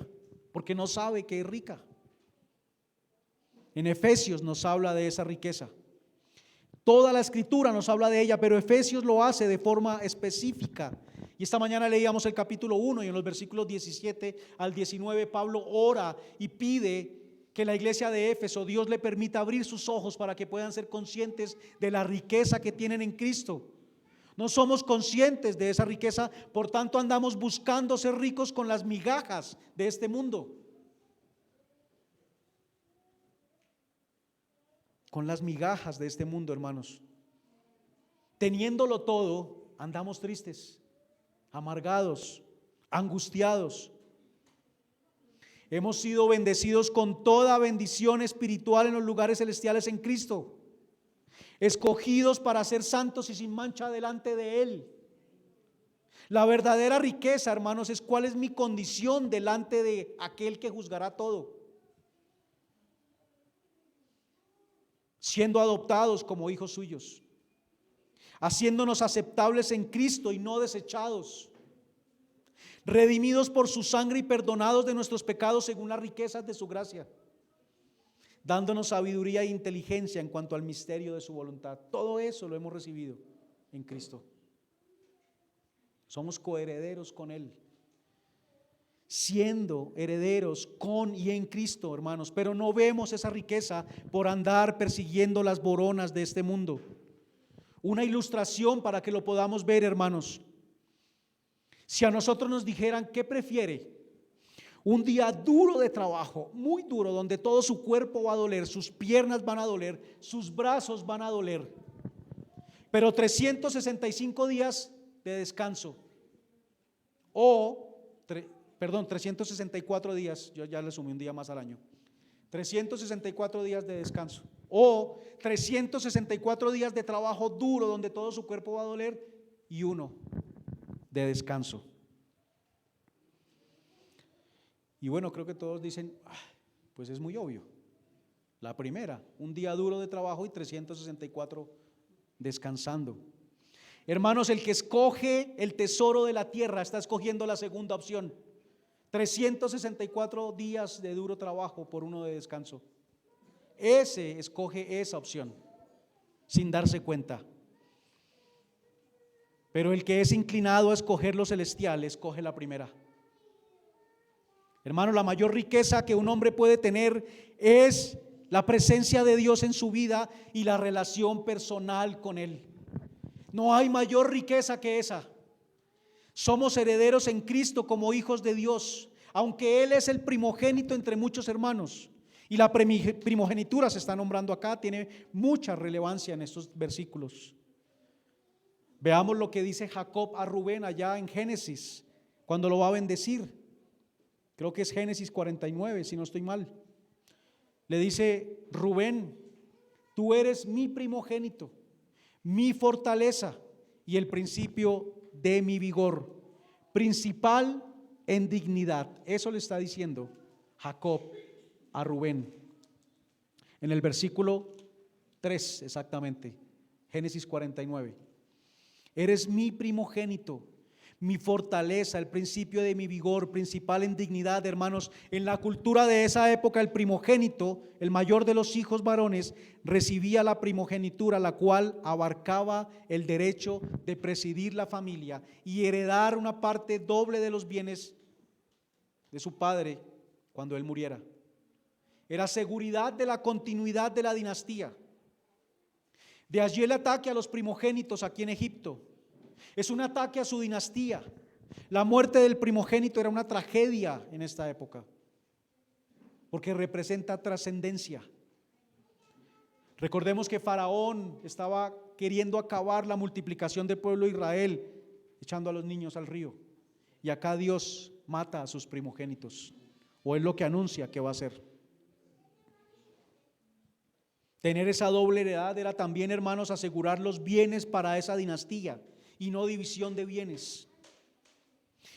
porque no sabe que es rica. En Efesios nos habla de esa riqueza. Toda la escritura nos habla de ella, pero Efesios lo hace de forma específica. Y esta mañana leíamos el capítulo 1 y en los versículos 17 al 19 Pablo ora y pide que la iglesia de Éfeso, Dios le permita abrir sus ojos para que puedan ser conscientes de la riqueza que tienen en Cristo. No somos conscientes de esa riqueza, por tanto andamos buscando ser ricos con las migajas de este mundo. Con las migajas de este mundo, hermanos. Teniéndolo todo, andamos tristes, amargados, angustiados. Hemos sido bendecidos con toda bendición espiritual en los lugares celestiales en Cristo, escogidos para ser santos y sin mancha delante de Él. La verdadera riqueza, hermanos, es cuál es mi condición delante de aquel que juzgará todo. Siendo adoptados como hijos suyos, haciéndonos aceptables en Cristo y no desechados, redimidos por su sangre y perdonados de nuestros pecados según las riquezas de su gracia, dándonos sabiduría e inteligencia en cuanto al misterio de su voluntad. Todo eso lo hemos recibido en Cristo. Somos coherederos con Él, siendo herederos con y en Cristo, hermanos, pero no vemos esa riqueza por andar persiguiendo las boronas de este mundo. Una ilustración para que lo podamos ver, hermanos. Si a nosotros nos dijeran, ¿qué prefiere? Un día duro de trabajo, muy duro, donde todo su cuerpo va a doler, sus piernas van a doler, sus brazos van a doler, pero 365 días de descanso, o 364 días, yo ya le sumé un día más al año, 364 días de descanso, o 364 días de trabajo duro donde todo su cuerpo va a doler y uno de descanso. Y bueno, creo que todos dicen, pues es muy obvio. La primera, un día duro de trabajo y 364 descansando. Hermanos, el que escoge el tesoro de la tierra está escogiendo la segunda opción. 364 días de duro trabajo por uno de descanso. Ese escoge esa opción sin darse cuenta. Pero el que es inclinado a escoger lo celestial escoge la primera. Hermano, la mayor riqueza que un hombre puede tener es la presencia de Dios en su vida y la relación personal con Él. No hay mayor riqueza que esa. Somos herederos en Cristo como hijos de Dios, aunque Él es el primogénito entre muchos hermanos. Y la primogenitura se está nombrando acá, tiene mucha relevancia en estos versículos. Veamos lo que dice Jacob a Rubén allá en Génesis, cuando lo va a bendecir. Creo que es Génesis 49, si no estoy mal. Le dice: Rubén, tú eres mi primogénito, mi fortaleza y el principio de mi vigor, principal en dignidad. Eso le está diciendo Jacob a Rubén. En el versículo 3 exactamente, Génesis 49. Eres mi primogénito, mi fortaleza, el principio de mi vigor, principal en dignidad. Hermanos, en la cultura de esa época, el primogénito, el mayor de los hijos varones, recibía la primogenitura, la cual abarcaba el derecho de presidir la familia y heredar una parte doble de los bienes de su padre cuando él muriera. Era seguridad de la continuidad de la dinastía. De allí el ataque a los primogénitos aquí en Egipto. Es un ataque a su dinastía. La muerte del primogénito era una tragedia en esta época, porque representa trascendencia. Recordemos que Faraón estaba queriendo acabar la multiplicación del pueblo de Israel, echando a los niños al río. Y acá Dios mata a sus primogénitos, o es lo que anuncia que va a hacer. Tener esa doble heredad era también, hermanos, asegurar los bienes para esa dinastía y no división de bienes.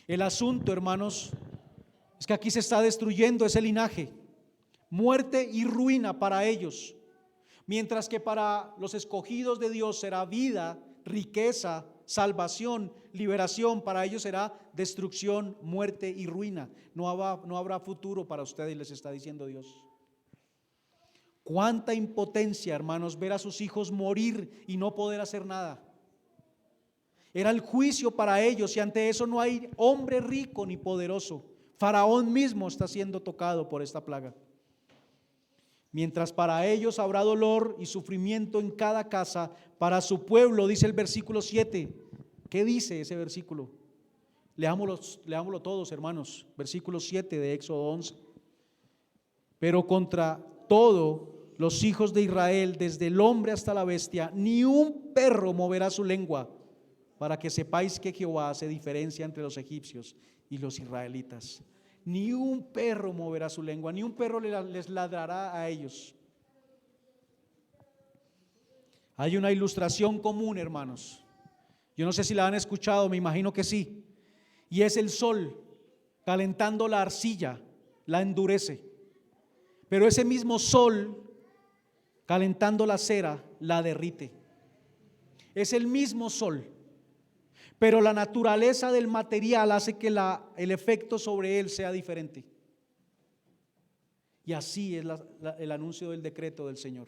El asunto, hermanos, es que aquí se está destruyendo ese linaje, muerte y ruina para ellos, mientras que para los escogidos de Dios será vida, riqueza, salvación, liberación. Para ellos será destrucción, muerte y ruina. No habrá futuro para ustedes, les está diciendo Dios. Cuánta impotencia, hermanos, ver a sus hijos morir y no poder hacer nada. Era el juicio para ellos, y ante eso no hay hombre rico ni poderoso. Faraón mismo está siendo tocado por esta plaga. Mientras para ellos habrá dolor y sufrimiento en cada casa, para su pueblo, dice el versículo 7. ¿Qué dice ese versículo? Leámoslo todos, hermanos. Versículo 7 de Éxodo 11. Pero contra todo los hijos de Israel, desde el hombre hasta la bestia, ni un perro moverá su lengua, para que sepáis que Jehová hace diferencia entre los egipcios y los israelitas. Ni un perro moverá su lengua, ni un perro les ladrará a ellos. Hay una ilustración común, hermanos. Yo no sé si la han escuchado, me imagino que sí. Y es el sol calentando la arcilla, la endurece. Pero ese mismo sol calentando la cera, la derrite. Es el mismo sol, pero la naturaleza del material hace que el efecto sobre él sea diferente. Y así es el anuncio del decreto del Señor.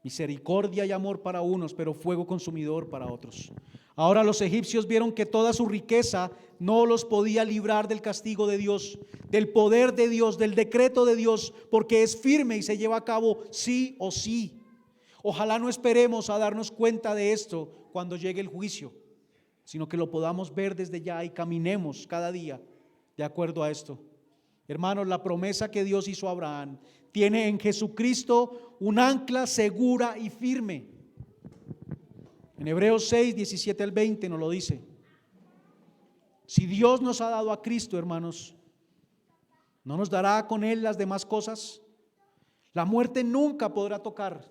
Misericordia y amor para unos, pero fuego consumidor para otros. Ahora los egipcios vieron que toda su riqueza no los podía librar del castigo de Dios, del poder de Dios, del decreto de Dios, porque es firme y se lleva a cabo sí o sí. Ojalá no esperemos a darnos cuenta de esto cuando llegue el juicio, sino que lo podamos ver desde ya y caminemos cada día de acuerdo a esto. Hermanos, la promesa que Dios hizo a Abraham tiene en Jesucristo un ancla segura y firme. En Hebreos 6, 17 al 20 nos lo dice. Si Dios nos ha dado a Cristo, hermanos, ¿no nos dará con Él las demás cosas? La muerte nunca podrá tocar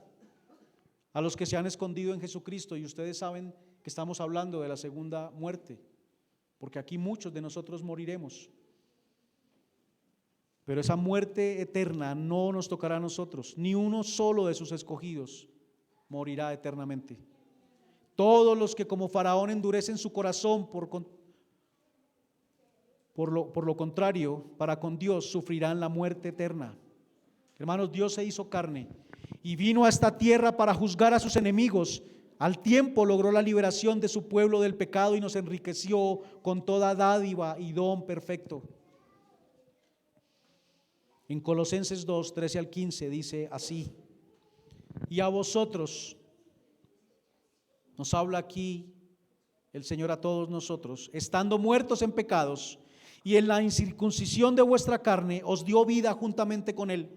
a los que se han escondido en Jesucristo, y ustedes saben que estamos hablando de la segunda muerte, porque aquí muchos de nosotros moriremos. Pero esa muerte eterna no nos tocará a nosotros, ni uno solo de sus escogidos morirá eternamente. Todos los que como Faraón endurecen su corazón por lo contrario, para con Dios sufrirán la muerte eterna. Hermanos, Dios se hizo carne y vino a esta tierra para juzgar a sus enemigos. Al tiempo logró la liberación de su pueblo del pecado y nos enriqueció con toda dádiva y don perfecto. En Colosenses 2, 13 al 15 dice así: y a vosotros, nos habla aquí el Señor a todos nosotros, estando muertos en pecados y en la incircuncisión de vuestra carne, os dio vida juntamente con Él,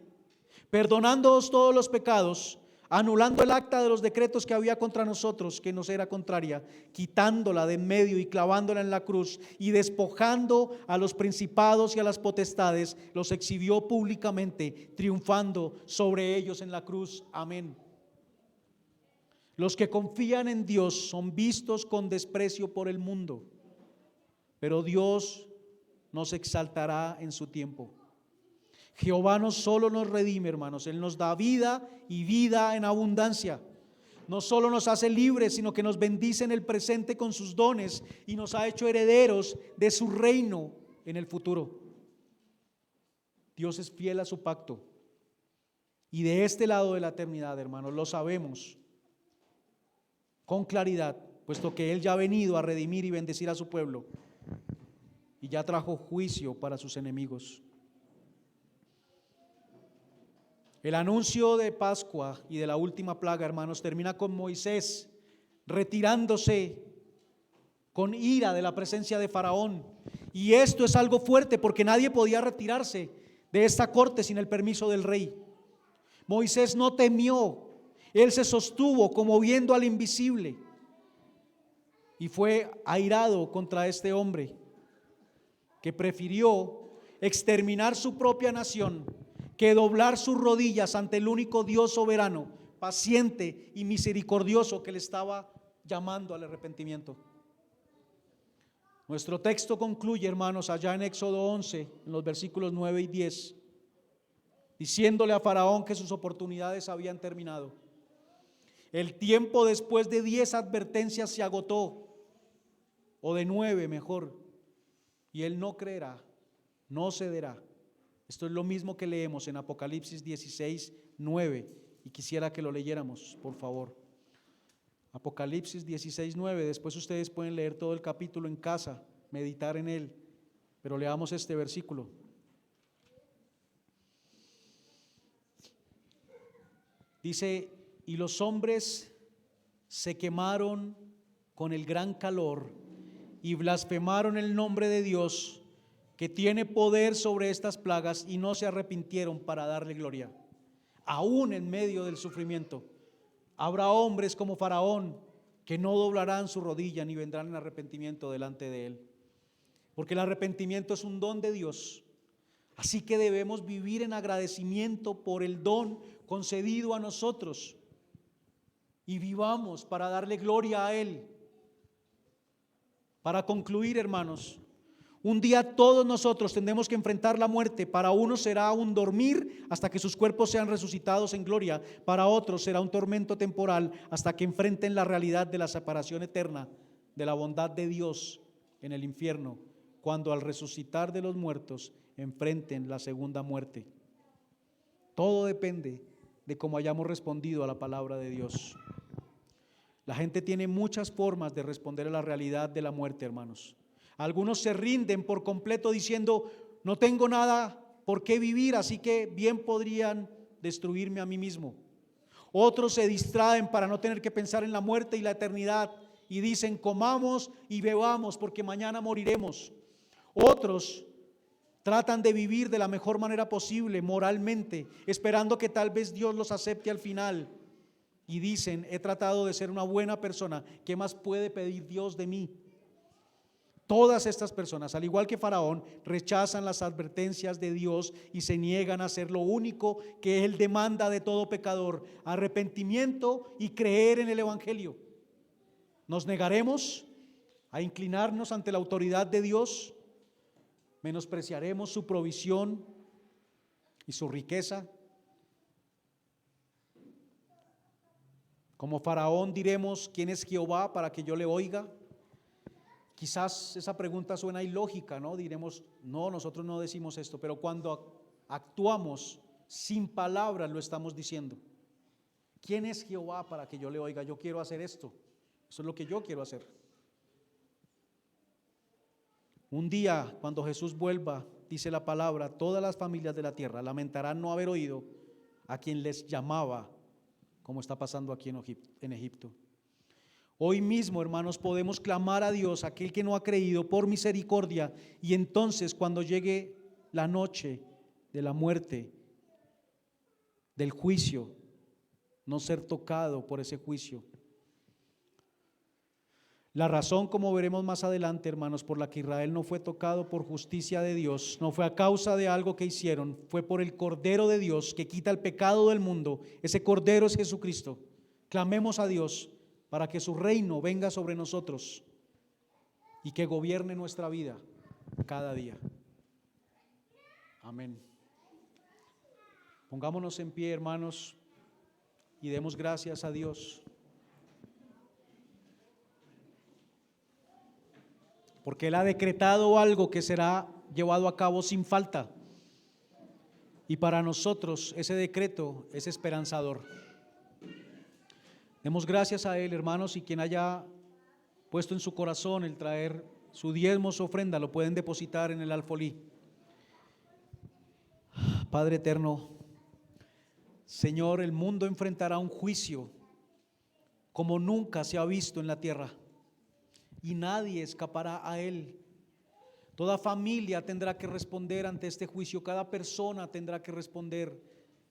perdonándoos todos los pecados, anulando el acta de los decretos que había contra nosotros, que nos era contraria, quitándola de en medio y clavándola en la cruz, y despojando a los principados y a las potestades, los exhibió públicamente, triunfando sobre ellos en la cruz. Amén. Los que confían en Dios son vistos con desprecio por el mundo, pero Dios nos exaltará en su tiempo. Jehová no solo nos redime, hermanos, Él nos da vida y vida en abundancia. No solo nos hace libres, sino que nos bendice en el presente con sus dones y nos ha hecho herederos de su reino en el futuro. Dios es fiel a su pacto. Y de este lado de la eternidad, hermanos, lo sabemos con claridad, puesto que Él ya ha venido a redimir y bendecir a su pueblo y ya trajo juicio para sus enemigos. El anuncio de Pascua y de la última plaga, hermanos, termina con Moisés retirándose con ira de la presencia de Faraón. Y esto es algo fuerte porque nadie podía retirarse de esta corte sin el permiso del rey. Moisés no temió, él se sostuvo como viendo al invisible y fue airado contra este hombre que prefirió exterminar su propia nación que doblar sus rodillas ante el único Dios soberano, paciente y misericordioso que le estaba llamando al arrepentimiento. Nuestro texto concluye, hermanos, allá en Éxodo 11, en los versículos 9 y 10, diciéndole a Faraón que sus oportunidades habían terminado. El tiempo después de 10 advertencias se agotó, o de 9 mejor, y él no creerá, no cederá. Esto es lo mismo que leemos en Apocalipsis 16, 9, y quisiera que lo leyéramos, por favor. Apocalipsis 16, 9, después ustedes pueden leer todo el capítulo en casa, meditar en él, pero leamos este versículo. Dice: y los hombres se quemaron con el gran calor y blasfemaron el nombre de Dios, que tiene poder sobre estas plagas, y no se arrepintieron para darle gloria. Aún en medio del sufrimiento habrá hombres como Faraón que no doblarán su rodilla ni vendrán en arrepentimiento delante de él, porque el arrepentimiento es un don de Dios. Así que debemos vivir en agradecimiento por el don concedido a nosotros y vivamos para darle gloria a Él. Para concluir, hermanos, un día todos nosotros tendremos que enfrentar la muerte. Para unos será un dormir hasta que sus cuerpos sean resucitados en gloria. Para otros será un tormento temporal hasta que enfrenten la realidad de la separación eterna de la bondad de Dios en el infierno, cuando al resucitar de los muertos enfrenten la segunda muerte. Todo depende de cómo hayamos respondido a la palabra de Dios. La gente tiene muchas formas de responder a la realidad de la muerte, hermanos. Algunos se rinden por completo diciendo: no tengo nada por qué vivir, así que bien podrían destruirme a mí mismo. Otros se distraen para no tener que pensar en la muerte y la eternidad y dicen: comamos y bebamos porque mañana moriremos. Otros tratan de vivir de la mejor manera posible moralmente, esperando que tal vez Dios los acepte al final, y dicen: he tratado de ser una buena persona, ¿qué más puede pedir Dios de mí? Todas estas personas, al igual que Faraón, rechazan las advertencias de Dios y se niegan a hacer lo único que Él demanda de todo pecador: arrepentimiento y creer en el Evangelio. ¿Nos negaremos a inclinarnos ante la autoridad de Dios? ¿Menospreciaremos su provisión y su riqueza? Como Faraón diremos: ¿quién es Jehová para que yo le oiga? Quizás esa pregunta suena ilógica, ¿no? Diremos: no, nosotros no decimos esto, pero cuando actuamos sin palabras lo estamos diciendo. ¿Quién es Jehová para que yo le oiga? Yo quiero hacer esto, eso es lo que yo quiero hacer. Un día, cuando Jesús vuelva, dice la palabra, todas las familias de la tierra lamentarán no haber oído a quien les llamaba, como está pasando aquí en Egipto. Hoy mismo, hermanos, podemos clamar a Dios, aquel que no ha creído, por misericordia, y entonces cuando llegue la noche de la muerte, del juicio, no ser tocado por ese juicio. La razón, como veremos más adelante, hermanos, por la que Israel no fue tocado por justicia de Dios, no fue a causa de algo que hicieron, fue por el Cordero de Dios que quita el pecado del mundo. Ese Cordero es Jesucristo. Clamemos a Dios para que su reino venga sobre nosotros y que gobierne nuestra vida cada día. Amén. Pongámonos en pie, hermanos, y demos gracias a Dios, porque Él ha decretado algo que será llevado a cabo sin falta, y para nosotros ese decreto es esperanzador. Demos gracias a Él, hermanos, y quien haya puesto en su corazón el traer su diezmo, su ofrenda, lo pueden depositar en el alfolí. Padre eterno, Señor, el mundo enfrentará un juicio como nunca se ha visto en la tierra y nadie escapará a él. Toda familia tendrá que responder ante este juicio, cada persona tendrá que responder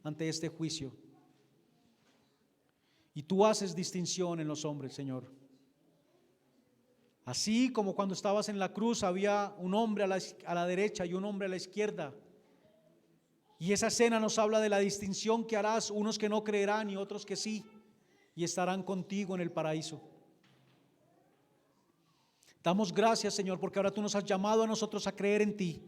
ante este juicio. Y tú haces distinción en los hombres, Señor. Así como cuando estabas en la cruz había un hombre a la derecha y un hombre a la izquierda. Y esa escena nos habla de la distinción que harás, unos que no creerán y otros que sí, y estarán contigo en el paraíso. Damos gracias, Señor, porque ahora tú nos has llamado a nosotros a creer en ti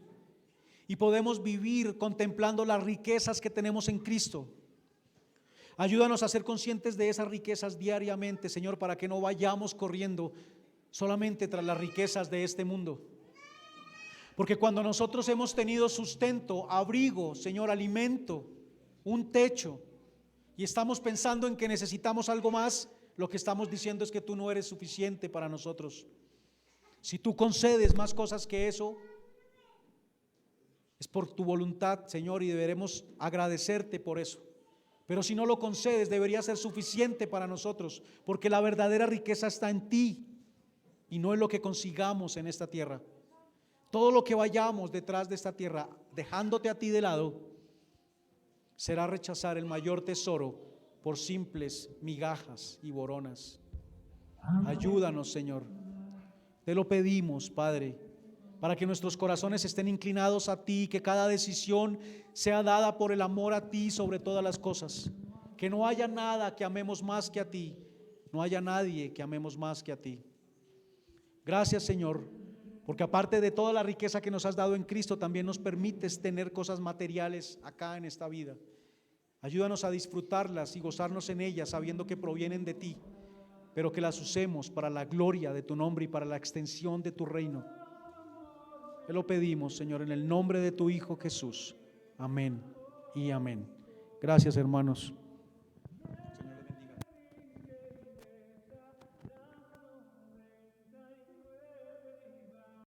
y podemos vivir contemplando las riquezas que tenemos en Cristo. Ayúdanos a ser conscientes de esas riquezas diariamente, Señor, para que no vayamos corriendo solamente tras las riquezas de este mundo. Porque cuando nosotros hemos tenido sustento, abrigo, Señor, alimento, un techo, y estamos pensando en que necesitamos algo más, lo que estamos diciendo es que tú no eres suficiente para nosotros. Si tú concedes más cosas que eso, es por tu voluntad, Señor, y deberemos agradecerte por eso. Pero si no lo concedes, debería ser suficiente para nosotros, porque la verdadera riqueza está en ti y no en lo que consigamos en esta tierra. Todo lo que vayamos detrás de esta tierra, dejándote a ti de lado, será rechazar el mayor tesoro por simples migajas y boronas. Ayúdanos, Señor. Te lo pedimos, Padre, para que nuestros corazones estén inclinados a ti, que cada decisión sea dada por el amor a ti sobre todas las cosas. Que no haya nada que amemos más que a ti, no haya nadie que amemos más que a ti. Gracias, Señor, porque aparte de toda la riqueza que nos has dado en Cristo, también nos permites tener cosas materiales acá en esta vida. Ayúdanos a disfrutarlas y gozarnos en ellas, sabiendo que provienen de ti, pero que las usemos para la gloria de tu nombre y para la extensión de tu reino. Te lo pedimos, Señor, en el nombre de tu Hijo Jesús. Amén y amén. Gracias, hermanos.